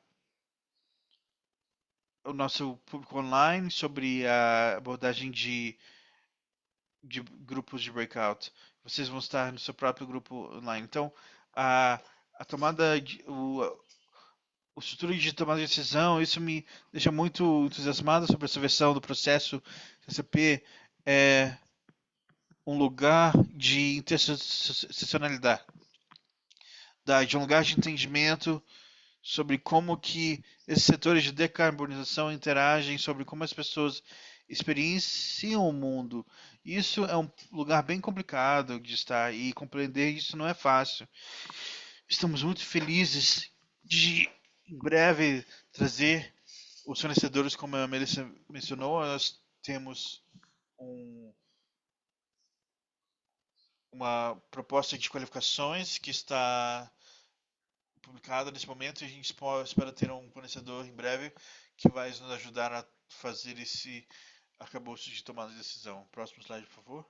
Speaker 3: o nosso público online, sobre a abordagem de grupos de breakout. Vocês vão estar no seu próprio grupo online. Então, a tomada o estrutura de tomada de decisão, isso me deixa muito entusiasmado sobre essa versão do processo. CCP é um lugar de interseccionalidade, de um lugar de entendimento sobre como que esses setores de decarbonização interagem, sobre como as pessoas experienciam o mundo. Isso é um lugar bem complicado de estar e compreender isso não é fácil. Estamos muito felizes de, em breve, trazer os fornecedores, como a Melissa mencionou. Nós temos uma proposta de qualificações que está publicada nesse momento e a gente espera ter um fornecedor em breve que vai nos ajudar a fazer esse arcabouço de tomada de decisão. Próximo slide, por favor.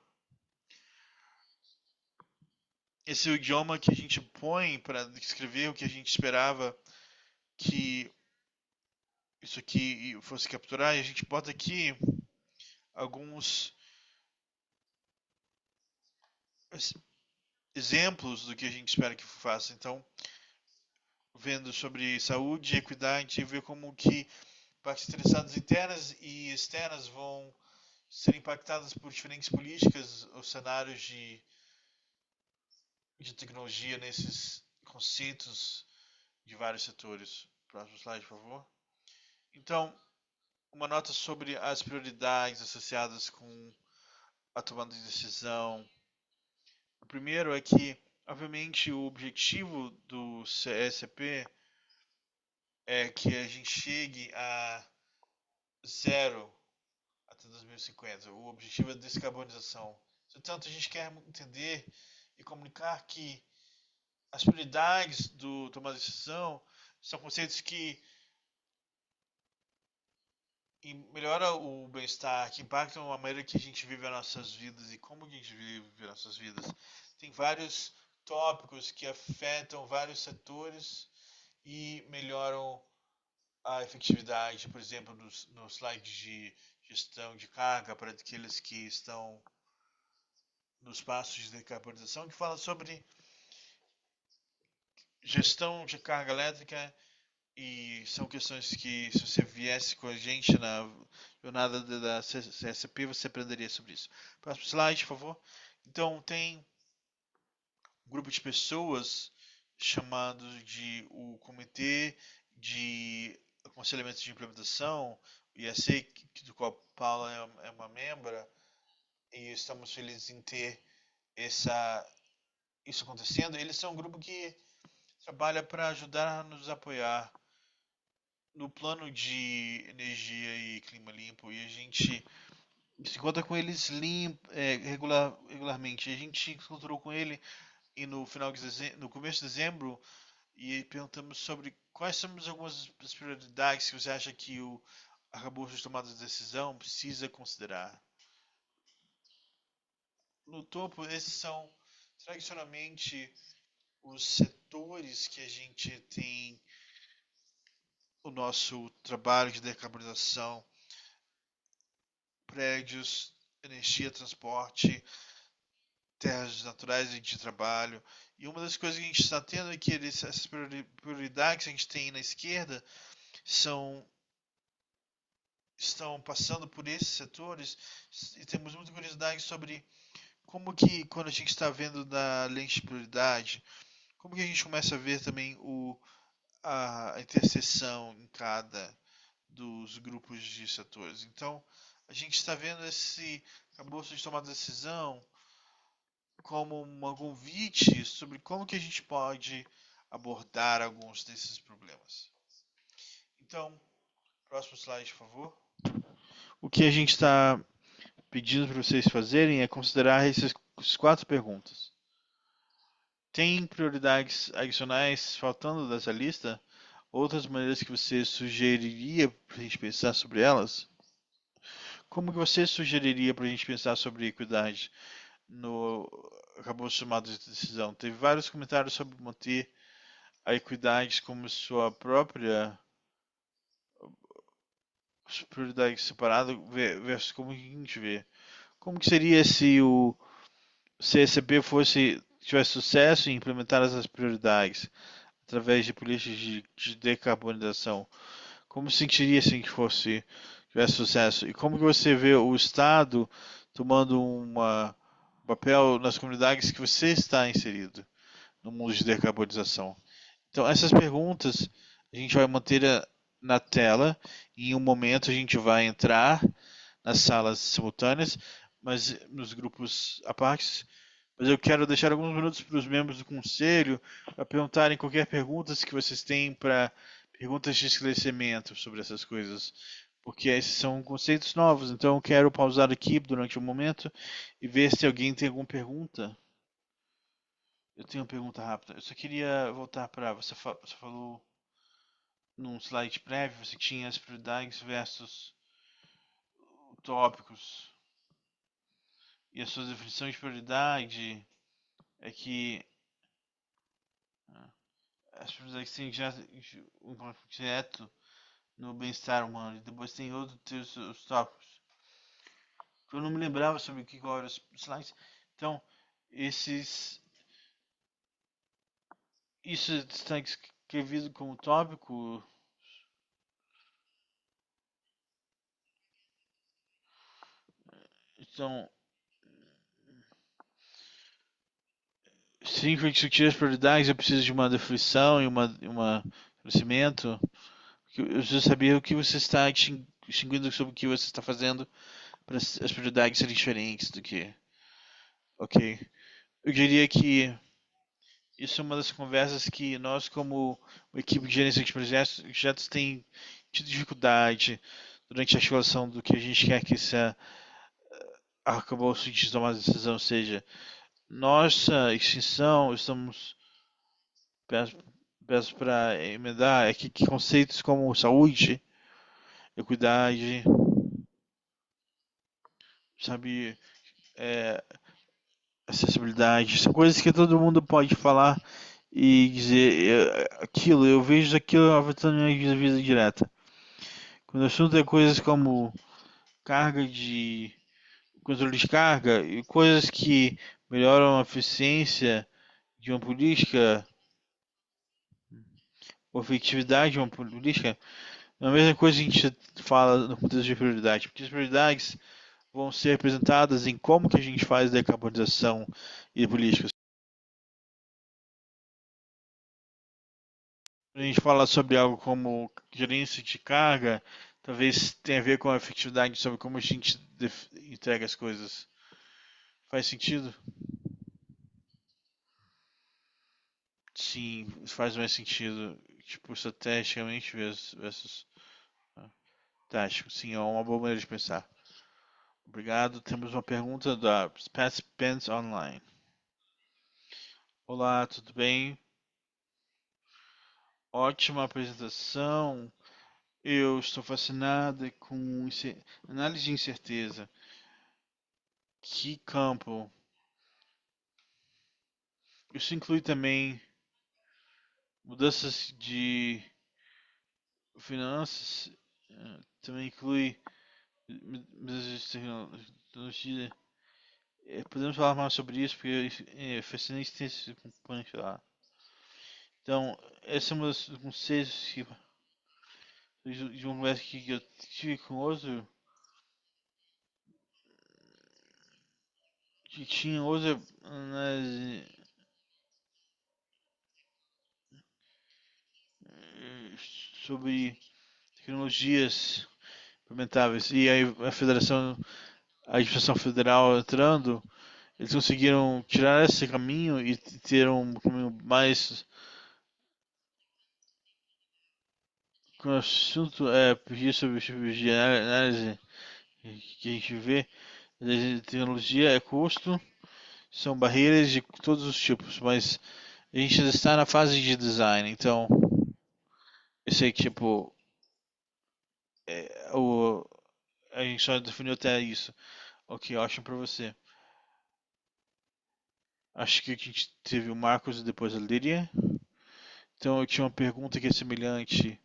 Speaker 3: Esse é o idioma que a gente põe para descrever o que a gente esperava que isso aqui fosse capturar, e a gente bota aqui alguns exemplos do que a gente espera que faça. Então, vendo sobre saúde e equidade, ver como que partes interessadas internas e externas vão ser impactadas por diferentes políticas ou cenários de tecnologia nesses conceitos de vários setores. Próximo slide, por favor. Então, uma nota sobre as prioridades associadas com a tomada de decisão. O primeiro é que, obviamente, o objetivo do CSP é que a gente chegue a zero até 2050. O objetivo é a descarbonização. Portanto, a gente quer entender e comunicar que as prioridades do tomada de decisão são conceitos que melhoram o bem-estar, que impactam a maneira que a gente vive as nossas vidas e como a gente vive as nossas vidas. Tem vários tópicos que afetam vários setores e melhoram a efetividade, por exemplo, no slide de gestão de carga para aqueles que estão nos passos de decarbonização, que fala sobre gestão de carga elétrica, e são questões que, se você viesse com a gente na jornada da CSP, você aprenderia sobre isso. Próximo slide, por favor. Então, tem um grupo de pessoas chamado de o Comitê de Aconselhamento de Implementação, o IAC, do qual Paula é uma membra, e estamos felizes em ter isso acontecendo. Eles são um grupo que trabalha para ajudar a nos apoiar no plano de energia e clima limpo, e a gente se encontra com eles regularmente. A gente se encontrou com ele e no começo de dezembro, e perguntamos sobre quais são algumas das prioridades que você acha que o arcabouço de tomada de decisão precisa considerar. No topo, esses são tradicionalmente os setores que a gente tem o nosso trabalho de decarbonização: prédios, energia, transporte, terras naturais e de trabalho. E uma das coisas que a gente está tendo é que essas prioridades que a gente tem na esquerda estão passando por esses setores, e temos muita curiosidade sobre como que, quando a gente está vendo da lente de prioridade, como que a gente começa a ver também a interseção em cada dos grupos de setores. Então, a gente está vendo esse arcabouço de tomada de decisão como um convite sobre como que a gente pode abordar alguns desses problemas. Então, próximo slide, por favor. O que a gente está pedindo para vocês fazerem é considerar essas 4 perguntas. Tem prioridades adicionais faltando dessa lista? Outras maneiras que você sugeriria para a gente pensar sobre elas? Como que você sugeriria para a gente pensar sobre equidade no arcabouço chamado de decisão? Teve vários comentários sobre manter a equidade como sua própria prioridade separada versus como a gente vê. Como que seria se o CSP tivesse sucesso em implementar essas prioridades através de políticas de decarbonização? Como se sentiria se tivesse sucesso? E como que você vê o Estado tomando um papel nas comunidades que você está inserido no mundo de decarbonização? Então, essas perguntas a gente vai manter na tela. Em um momento a gente vai entrar nas salas simultâneas, mas nos grupos à parte. Mas eu quero deixar alguns minutos para os membros do conselho para perguntarem qualquer pergunta que vocês têm, para perguntas de esclarecimento sobre essas coisas, porque esses são conceitos novos. Então eu quero pausar aqui durante um momento e ver se alguém tem alguma pergunta. Eu tenho uma pergunta rápida. Eu só queria voltar para você falou num slide prévio, você tinha as prioridades versus tópicos. E a sua definição de prioridade é que as prioridades têm um impacto direto no bem-estar humano. E depois tem os tópicos. Eu não me lembrava sobre o que eram os slides. Então, isso está escrevido como tópico. Então, sim, para discutir as prioridades, eu preciso de uma definição e uma conhecimento. Eu preciso saber o que você está distinguindo sobre o que você está fazendo para as prioridades serem diferentes do que. Ok. Eu diria que isso é uma das conversas que nós, como equipe de gerência de projetos tem tido dificuldade durante a articulação do que a gente quer que esse arcabouço de tomar decisão seja. Nossa extinção, peço para emendar, que conceitos como saúde, equidade, sabe, acessibilidade, são coisas que todo mundo pode falar e dizer aquilo, eu vejo aquilo afetando minha vida direta. Quando o assunto é coisas como controle de carga e coisas que melhoram a eficiência de uma política, ou efetividade de uma política, não é a mesma coisa que a gente fala no contexto de prioridade, porque as prioridades vão ser representadas em como que a gente faz decarbonização e políticas. Quando a gente fala sobre algo como gerência de carga, talvez tenha a ver com a efetividade sobre como a gente entrega as coisas. Faz sentido? Sim, faz mais sentido. Tipo, estrategicamente versus tático. Sim, é uma boa maneira de pensar. Obrigado. Temos uma pergunta da Pat Pence Online. Olá, tudo bem? Ótima apresentação. Eu estou fascinada com análise de incerteza. Que campo? Isso inclui também mudanças de finanças, também inclui mudanças de tecnologia. Podemos falar mais sobre isso, porque fascinante tem esse componente lá. Então, essa é uma das conceitos de uma conversa que eu tive com outro, que tinha outra análise sobre tecnologias implementáveis. E aí a administração federal entrando, eles conseguiram tirar esse caminho e ter um caminho mais. Quando o assunto é pedir sobre tipos de análise que a gente vê, a tecnologia é custo, são barreiras de todos os tipos, mas a gente ainda está na fase de design, então eu sei que tipo a gente só definiu até isso. Ok, ótimo para você. Acho que a gente teve o Marcos e depois a Lídia. Então eu tinha uma pergunta que é semelhante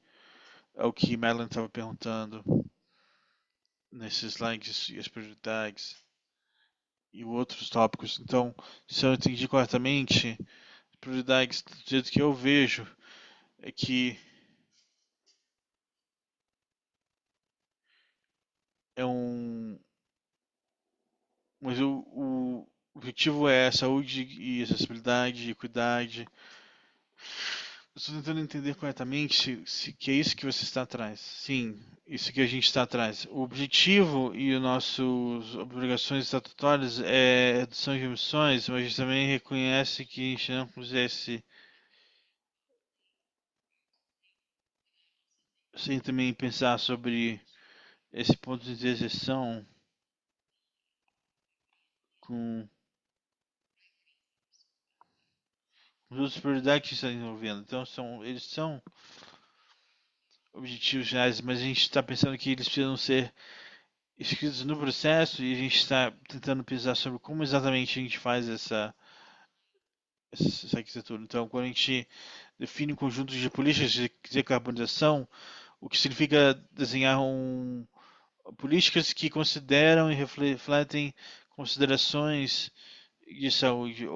Speaker 3: ao que Madeline estava perguntando nesses slides e as prioridades e outros tópicos. Então, se eu entendi corretamente, as prioridades do jeito que eu vejo é que é um. Mas o objetivo é saúde e acessibilidade, equidade. Estou tentando entender corretamente se que é isso que você está atrás. Sim, isso que a gente está atrás. O objetivo e as nossas obrigações estatutárias é redução de emissões, mas a gente também reconhece que a gente não pusesse sem também pensar sobre esse ponto de interseção com as outras prioridades que estão envolvendo. Então eles são objetivos reais, mas a gente está pensando que eles precisam ser escritos no processo e a gente está tentando pensar sobre como exatamente a gente faz essa arquitetura. Então, quando a gente define um conjunto de políticas de decarbonização, o que significa desenhar políticas que consideram e refletem considerações de saúde.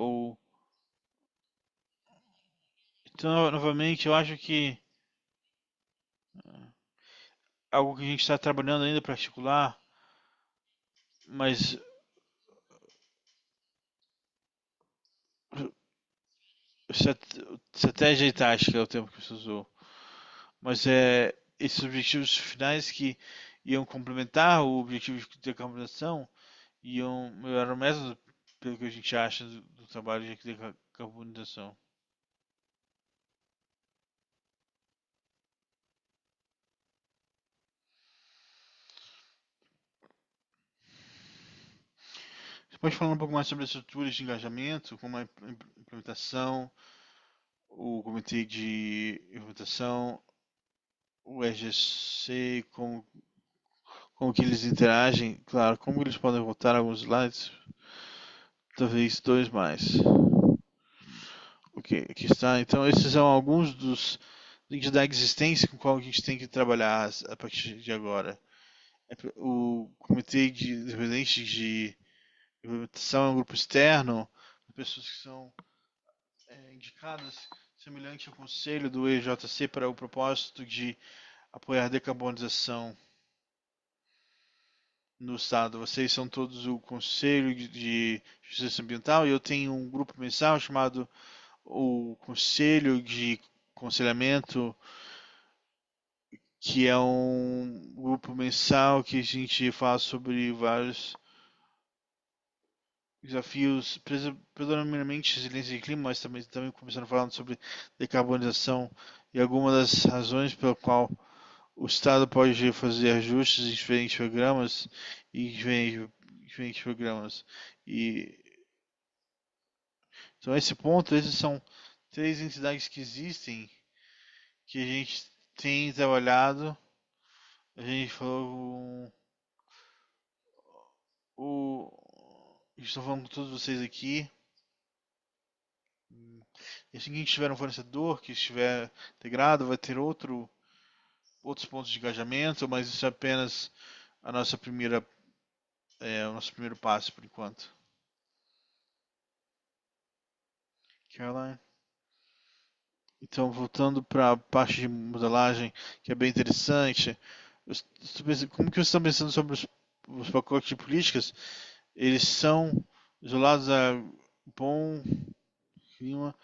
Speaker 3: Então, novamente, eu acho que algo que a gente está trabalhando ainda para articular, mas estratégia e tática é o termo que você usou. Mas esses objetivos finais que iam complementar o objetivo de decarbonização iam melhorar o método, pelo que a gente acha do trabalho de decarbonização. Você pode falar um pouco mais sobre as estruturas de engajamento, como a implementação, o comitê de implementação, o EGC, como que eles interagem, claro, como eles podem voltar alguns slides, talvez 2 mais. Ok, aqui está. Então, esses são alguns dos links da existência com qual a gente tem que trabalhar a partir de agora. O comitê de independente de implementação é um grupo externo, pessoas que são indicadas semelhante ao conselho do EJC para o propósito de apoiar a decarbonização no estado. Vocês são todos o Conselho de Justiça Ambiental e eu tenho um grupo mensal chamado o Conselho de Aconselhamento, que é um grupo mensal que a gente fala sobre vários desafios, predominantemente resiliência de clima, mas também começando falando sobre decarbonização e algumas das razões pela qual o Estado pode fazer ajustes em diferentes programas e diferentes programas. Então, esse ponto, esses são 3 entidades que existem, que a gente tem trabalhado. A gente falou estou falando com todos vocês aqui. E assim que a gente tiver um fornecedor que estiver integrado, vai ter outros pontos de engajamento, mas isso é apenas a nossa o nosso primeiro passo por enquanto. Caroline? Então, voltando para a parte de modelagem, que é bem interessante, como que vocês estão pensando sobre os pacotes de políticas? Eles são isolados a bom clima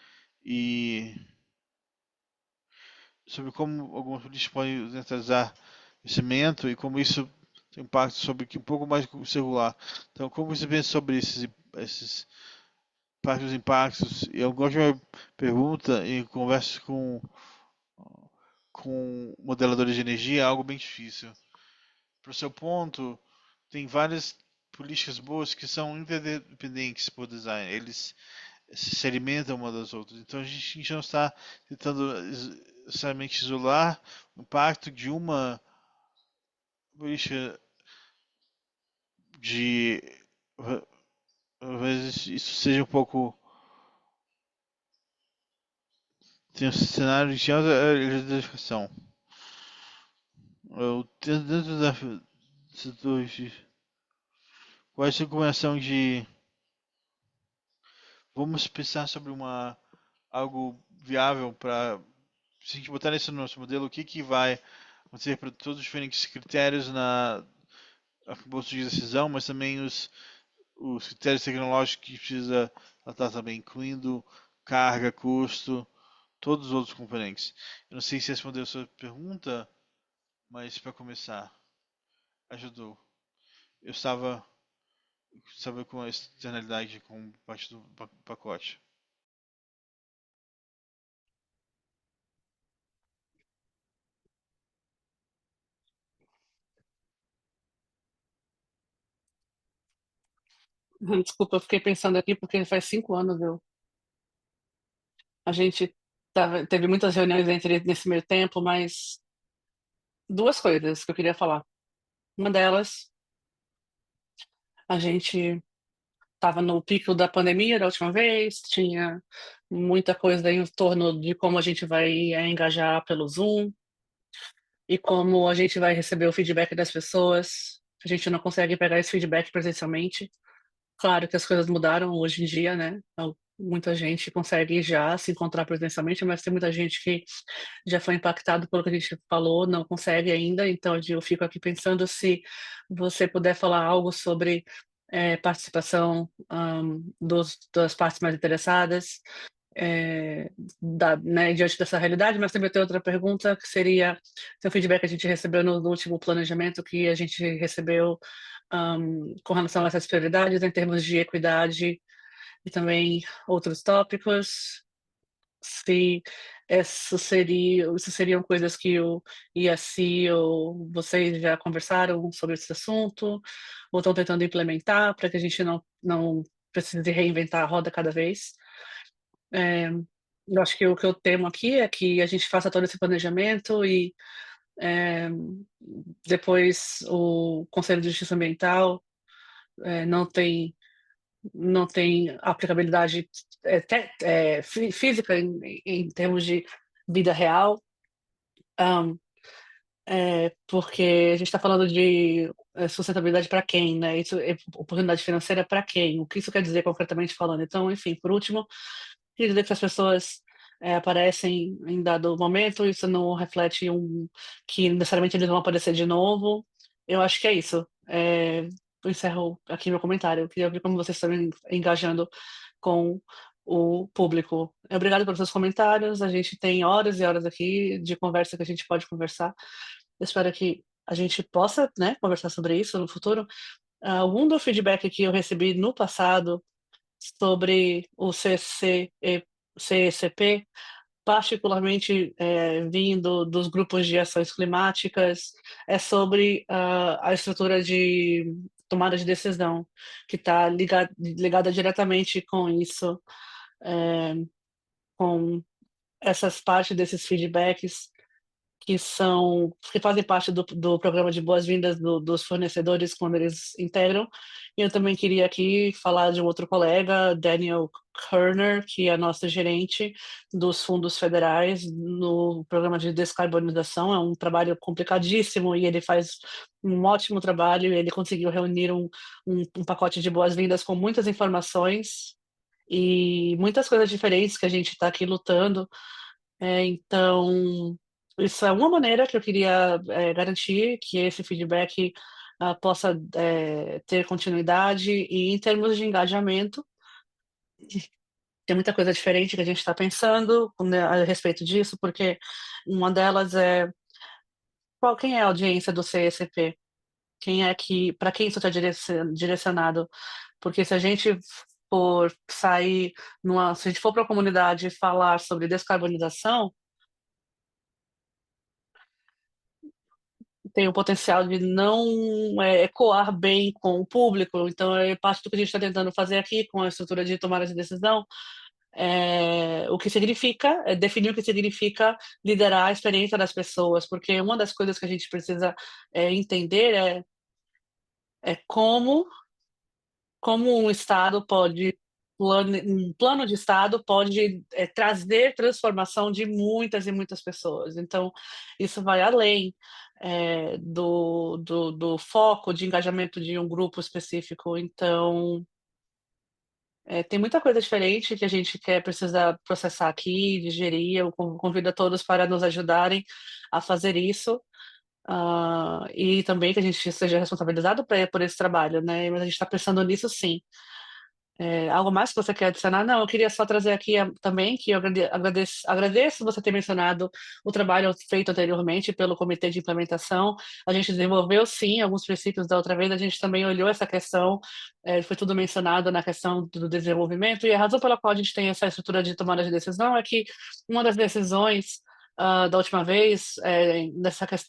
Speaker 3: e sobre como algumas políticas podem neutralizar crescimento e como isso tem impacto sobre um pouco mais circular. Então, como você pensa sobre esses impactos? E eu gosto de uma pergunta e converso com modeladores de energia, é algo bem difícil. Para o seu ponto, tem várias políticas boas que são interdependentes por design. Eles se alimentam uma das outras. Então a gente não está tentando necessariamente isolar o impacto de uma política de. Talvez isso seja um pouco. Tem um cenário de alta eletrificação. Dentro da setores qual é a combinação de. Vamos pensar sobre algo viável para. Se a gente botar nesse nosso modelo, o que vai acontecer para todos os diferentes critérios na bolsa de decisão, mas também os critérios tecnológicos que precisa tratar também, incluindo carga, custo, todos os outros componentes. Eu não sei se respondeu a sua pergunta, mas para começar, ajudou. Eu estava com a externalidade com parte do pacote.
Speaker 4: Desculpa, eu fiquei pensando aqui porque faz 5 anos a gente teve muitas reuniões nesse meio tempo, mas 2 coisas que eu queria falar. Uma delas, a gente estava no pico da pandemia da última vez, tinha muita coisa em torno de como a gente vai engajar pelo Zoom. e como a gente vai receber o feedback das pessoas. A gente não consegue pegar esse feedback presencialmente. Claro que as coisas mudaram hoje em dia, né? Muita gente consegue já se encontrar presencialmente, mas tem muita gente que já foi impactado pelo que a gente falou, não consegue ainda. Então, eu fico aqui pensando se você puder falar algo sobre participação das partes mais interessadas, né, diante dessa realidade, mas também tem outra pergunta que seria tem um feedback que a gente recebeu no último planejamento que a gente recebeu com relação a essas prioridades em termos de equidade e também outros tópicos, se isso seriam coisas que o IAC ou vocês já conversaram sobre esse assunto, ou estão tentando implementar para que a gente não precise reinventar a roda cada vez. Eu acho que o que eu temo aqui é que a gente faça todo esse planejamento e depois o Conselho de Justiça Ambiental não tem aplicabilidade física em termos de vida real, porque a gente está falando de sustentabilidade para quem, né? Isso é oportunidade financeira para quem? O que isso quer dizer concretamente falando? Então, enfim, por último, queria dizer que as pessoas aparecem em dado momento, isso não reflete que necessariamente eles vão aparecer de novo. Eu acho que é isso. Eu encerro aqui meu comentário. Eu queria ver como vocês estão engajando com o público. Obrigado pelos seus comentários. A gente tem horas e horas aqui de conversa que a gente pode conversar. Eu espero que a gente possa, né, conversar sobre isso no futuro. Algum do feedback que eu recebi no passado sobre o CECP, particularmente vindo dos grupos de ações climáticas, é sobre a estrutura de tomada de decisão, que está ligada diretamente com isso, com essas partes desses feedbacks que fazem parte do programa de boas-vindas dos fornecedores quando eles integram. E eu também queria aqui falar de um outro colega, Daniel Kerner, que é nosso gerente dos fundos federais no programa de descarbonização. É um trabalho complicadíssimo e ele faz um ótimo trabalho. Ele conseguiu reunir um pacote de boas-vindas com muitas informações e muitas coisas diferentes que a gente está aqui lutando. Então, isso é uma maneira que eu queria garantir que esse feedback possa ter continuidade e em termos de engajamento, tem muita coisa diferente que a gente está pensando né, a respeito disso, porque uma delas é quem é a audiência do CECP? Para quem isso está direcionado? Porque se a gente for sair se a gente for para a comunidade falar sobre descarbonização, tem o potencial de não ecoar bem com o público. Então, é parte do que a gente está tentando fazer aqui com a estrutura de tomada de decisão, o que significa, definir o que significa liderar a experiência das pessoas, porque uma das coisas que a gente precisa entender é como um Estado pode um plano de Estado pode trazer transformação de muitas e muitas pessoas. Então, isso vai além do foco de engajamento de um grupo específico. Então, tem muita coisa diferente que a gente precisa processar aqui, digerir. Eu convido a todos para nos ajudarem a fazer isso. E também que a gente seja responsabilizado por esse trabalho, né? Mas a gente está pensando nisso, sim. Algo mais que você quer adicionar? Não, eu queria só trazer aqui também que eu agradeço você ter mencionado o trabalho feito anteriormente pelo Comitê de Implementação. A gente desenvolveu, sim, alguns princípios da outra vez, a gente também olhou essa questão, foi tudo mencionado na questão do desenvolvimento, e a razão pela qual a gente tem essa estrutura de tomada de decisão é que uma das decisões da última vez,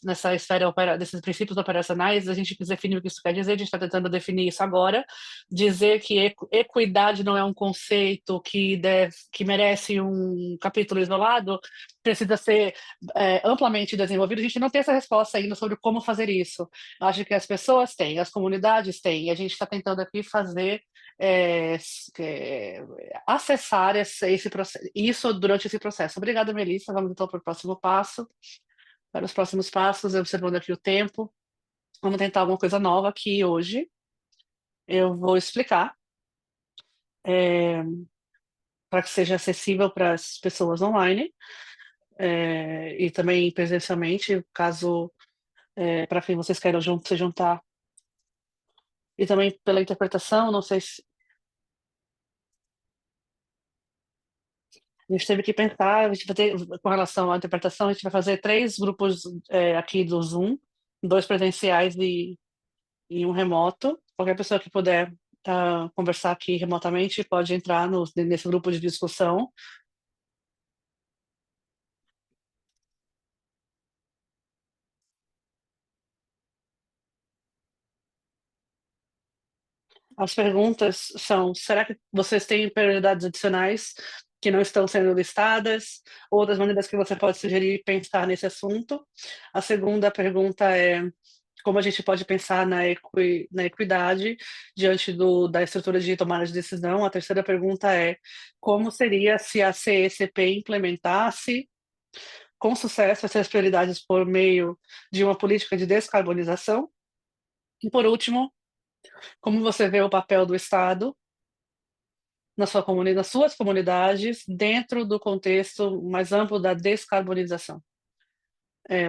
Speaker 4: nessa esfera desses princípios operacionais, a gente quis definir o que isso quer dizer, a gente está tentando definir isso agora, dizer que equidade não é um conceito que merece um capítulo isolado, precisa ser amplamente desenvolvido. A gente não tem essa resposta ainda sobre como fazer isso. Eu acho que as pessoas têm, as comunidades têm, e a gente está tentando aqui fazer acessar isso durante esse processo. Obrigada, Melissa. Vamos então para o próximo passo. para os próximos passos, observando aqui o tempo. Vamos tentar alguma coisa nova aqui hoje. Eu vou explicar para que seja acessível para as pessoas online e também presencialmente, caso para quem vocês queiram se juntar. E também pela interpretação, não sei se a gente teve que pensar, a gente vai ter, com relação à interpretação, a gente vai fazer 3 grupos aqui do Zoom, 2 presenciais e um remoto. Qualquer pessoa que puder conversar aqui remotamente pode entrar nesse grupo de discussão. As perguntas são: será que vocês têm prioridades adicionais que não estão sendo listadas? Outras maneiras que você pode sugerir pensar nesse assunto. A segunda pergunta é: como a gente pode pensar na equidade diante da estrutura de tomada de decisão? A terceira pergunta é: como seria se a CECP implementasse com sucesso essas prioridades por meio de uma política de descarbonização? E, por último, como você vê o papel do Estado nas suas comunidades dentro do contexto mais amplo da descarbonização?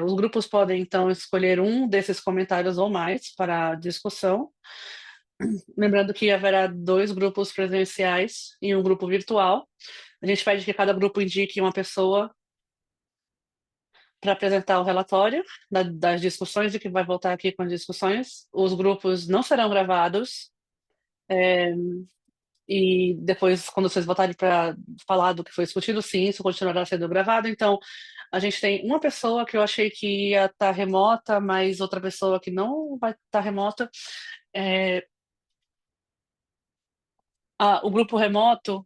Speaker 4: Os grupos podem, então, escolher um desses comentários ou mais para a discussão. Lembrando que haverá 2 grupos presenciais e um grupo virtual. A gente pede que cada grupo indique uma pessoa para apresentar o relatório das discussões e que vai voltar aqui com as discussões. Os grupos não serão gravados. E depois, quando vocês voltarem para falar do que foi discutido, sim, isso continuará sendo gravado. Então, a gente tem uma pessoa que eu achei que ia estar remota, mas outra pessoa que não vai estar remota. O grupo remoto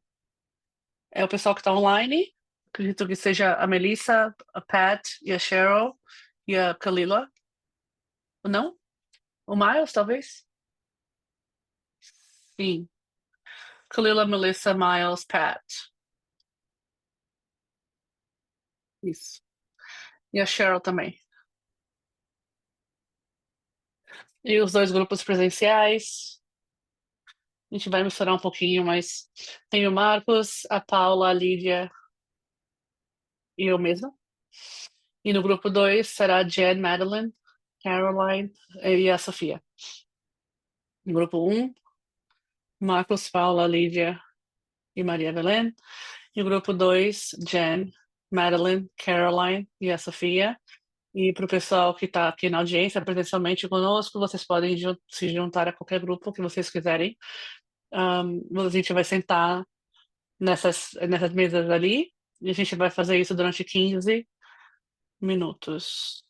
Speaker 4: é o pessoal que está online. Acredito que seja a Melissa, a Pat e a Cheryl e a Kalila. Ou não? O Miles, talvez? Sim. Kalila, Melissa, Miles, Pat. Isso. E a Cheryl também. E os 2 grupos presenciais. A gente vai misturar um pouquinho, mas tem o Marcos, a Paula, a Lívia e eu mesma. E no grupo 2 será a Jen, Madeline, Caroline e a Sofia. No grupo 1, Marcos, Paula, Lívia e Maria Belén. E o grupo 2, Jen, Madeline, Caroline e a Sofia. E para o pessoal que está aqui na audiência presencialmente conosco, vocês podem se juntar a qualquer grupo que vocês quiserem. A gente vai sentar nessas mesas ali e a gente vai fazer isso durante 15 minutos.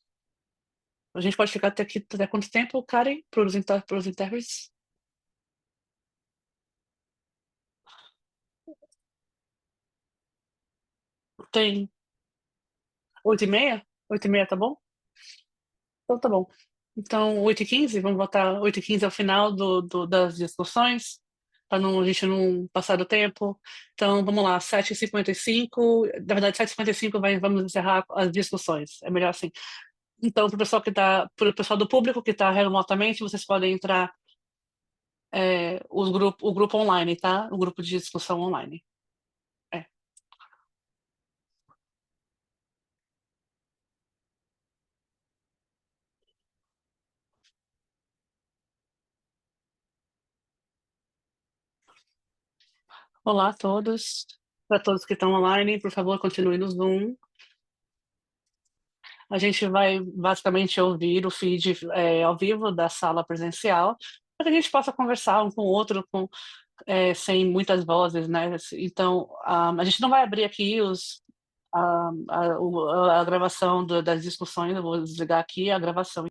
Speaker 4: A gente pode ficar até quanto tempo, Karen, para os intérpretes? Tem 8h30? 8h30 tá bom? Então tá bom. Então, 8h15, vamos botar 8h15 ao final das discussões, para a gente não passar do tempo. Então, vamos lá, 7h55, na verdade, 7h55 vamos encerrar as discussões, é melhor assim. Então, para o pessoal do público que está remotamente, vocês podem entrar o grupo online, tá? O grupo de discussão online. Olá a todos. Para todos que estão online, por favor, continue no Zoom. A gente vai basicamente ouvir o feed ao vivo da sala presencial, para que a gente possa conversar um com o outro sem muitas vozes, né? Então, a gente não vai abrir aqui a gravação das discussões, eu vou desligar aqui a gravação.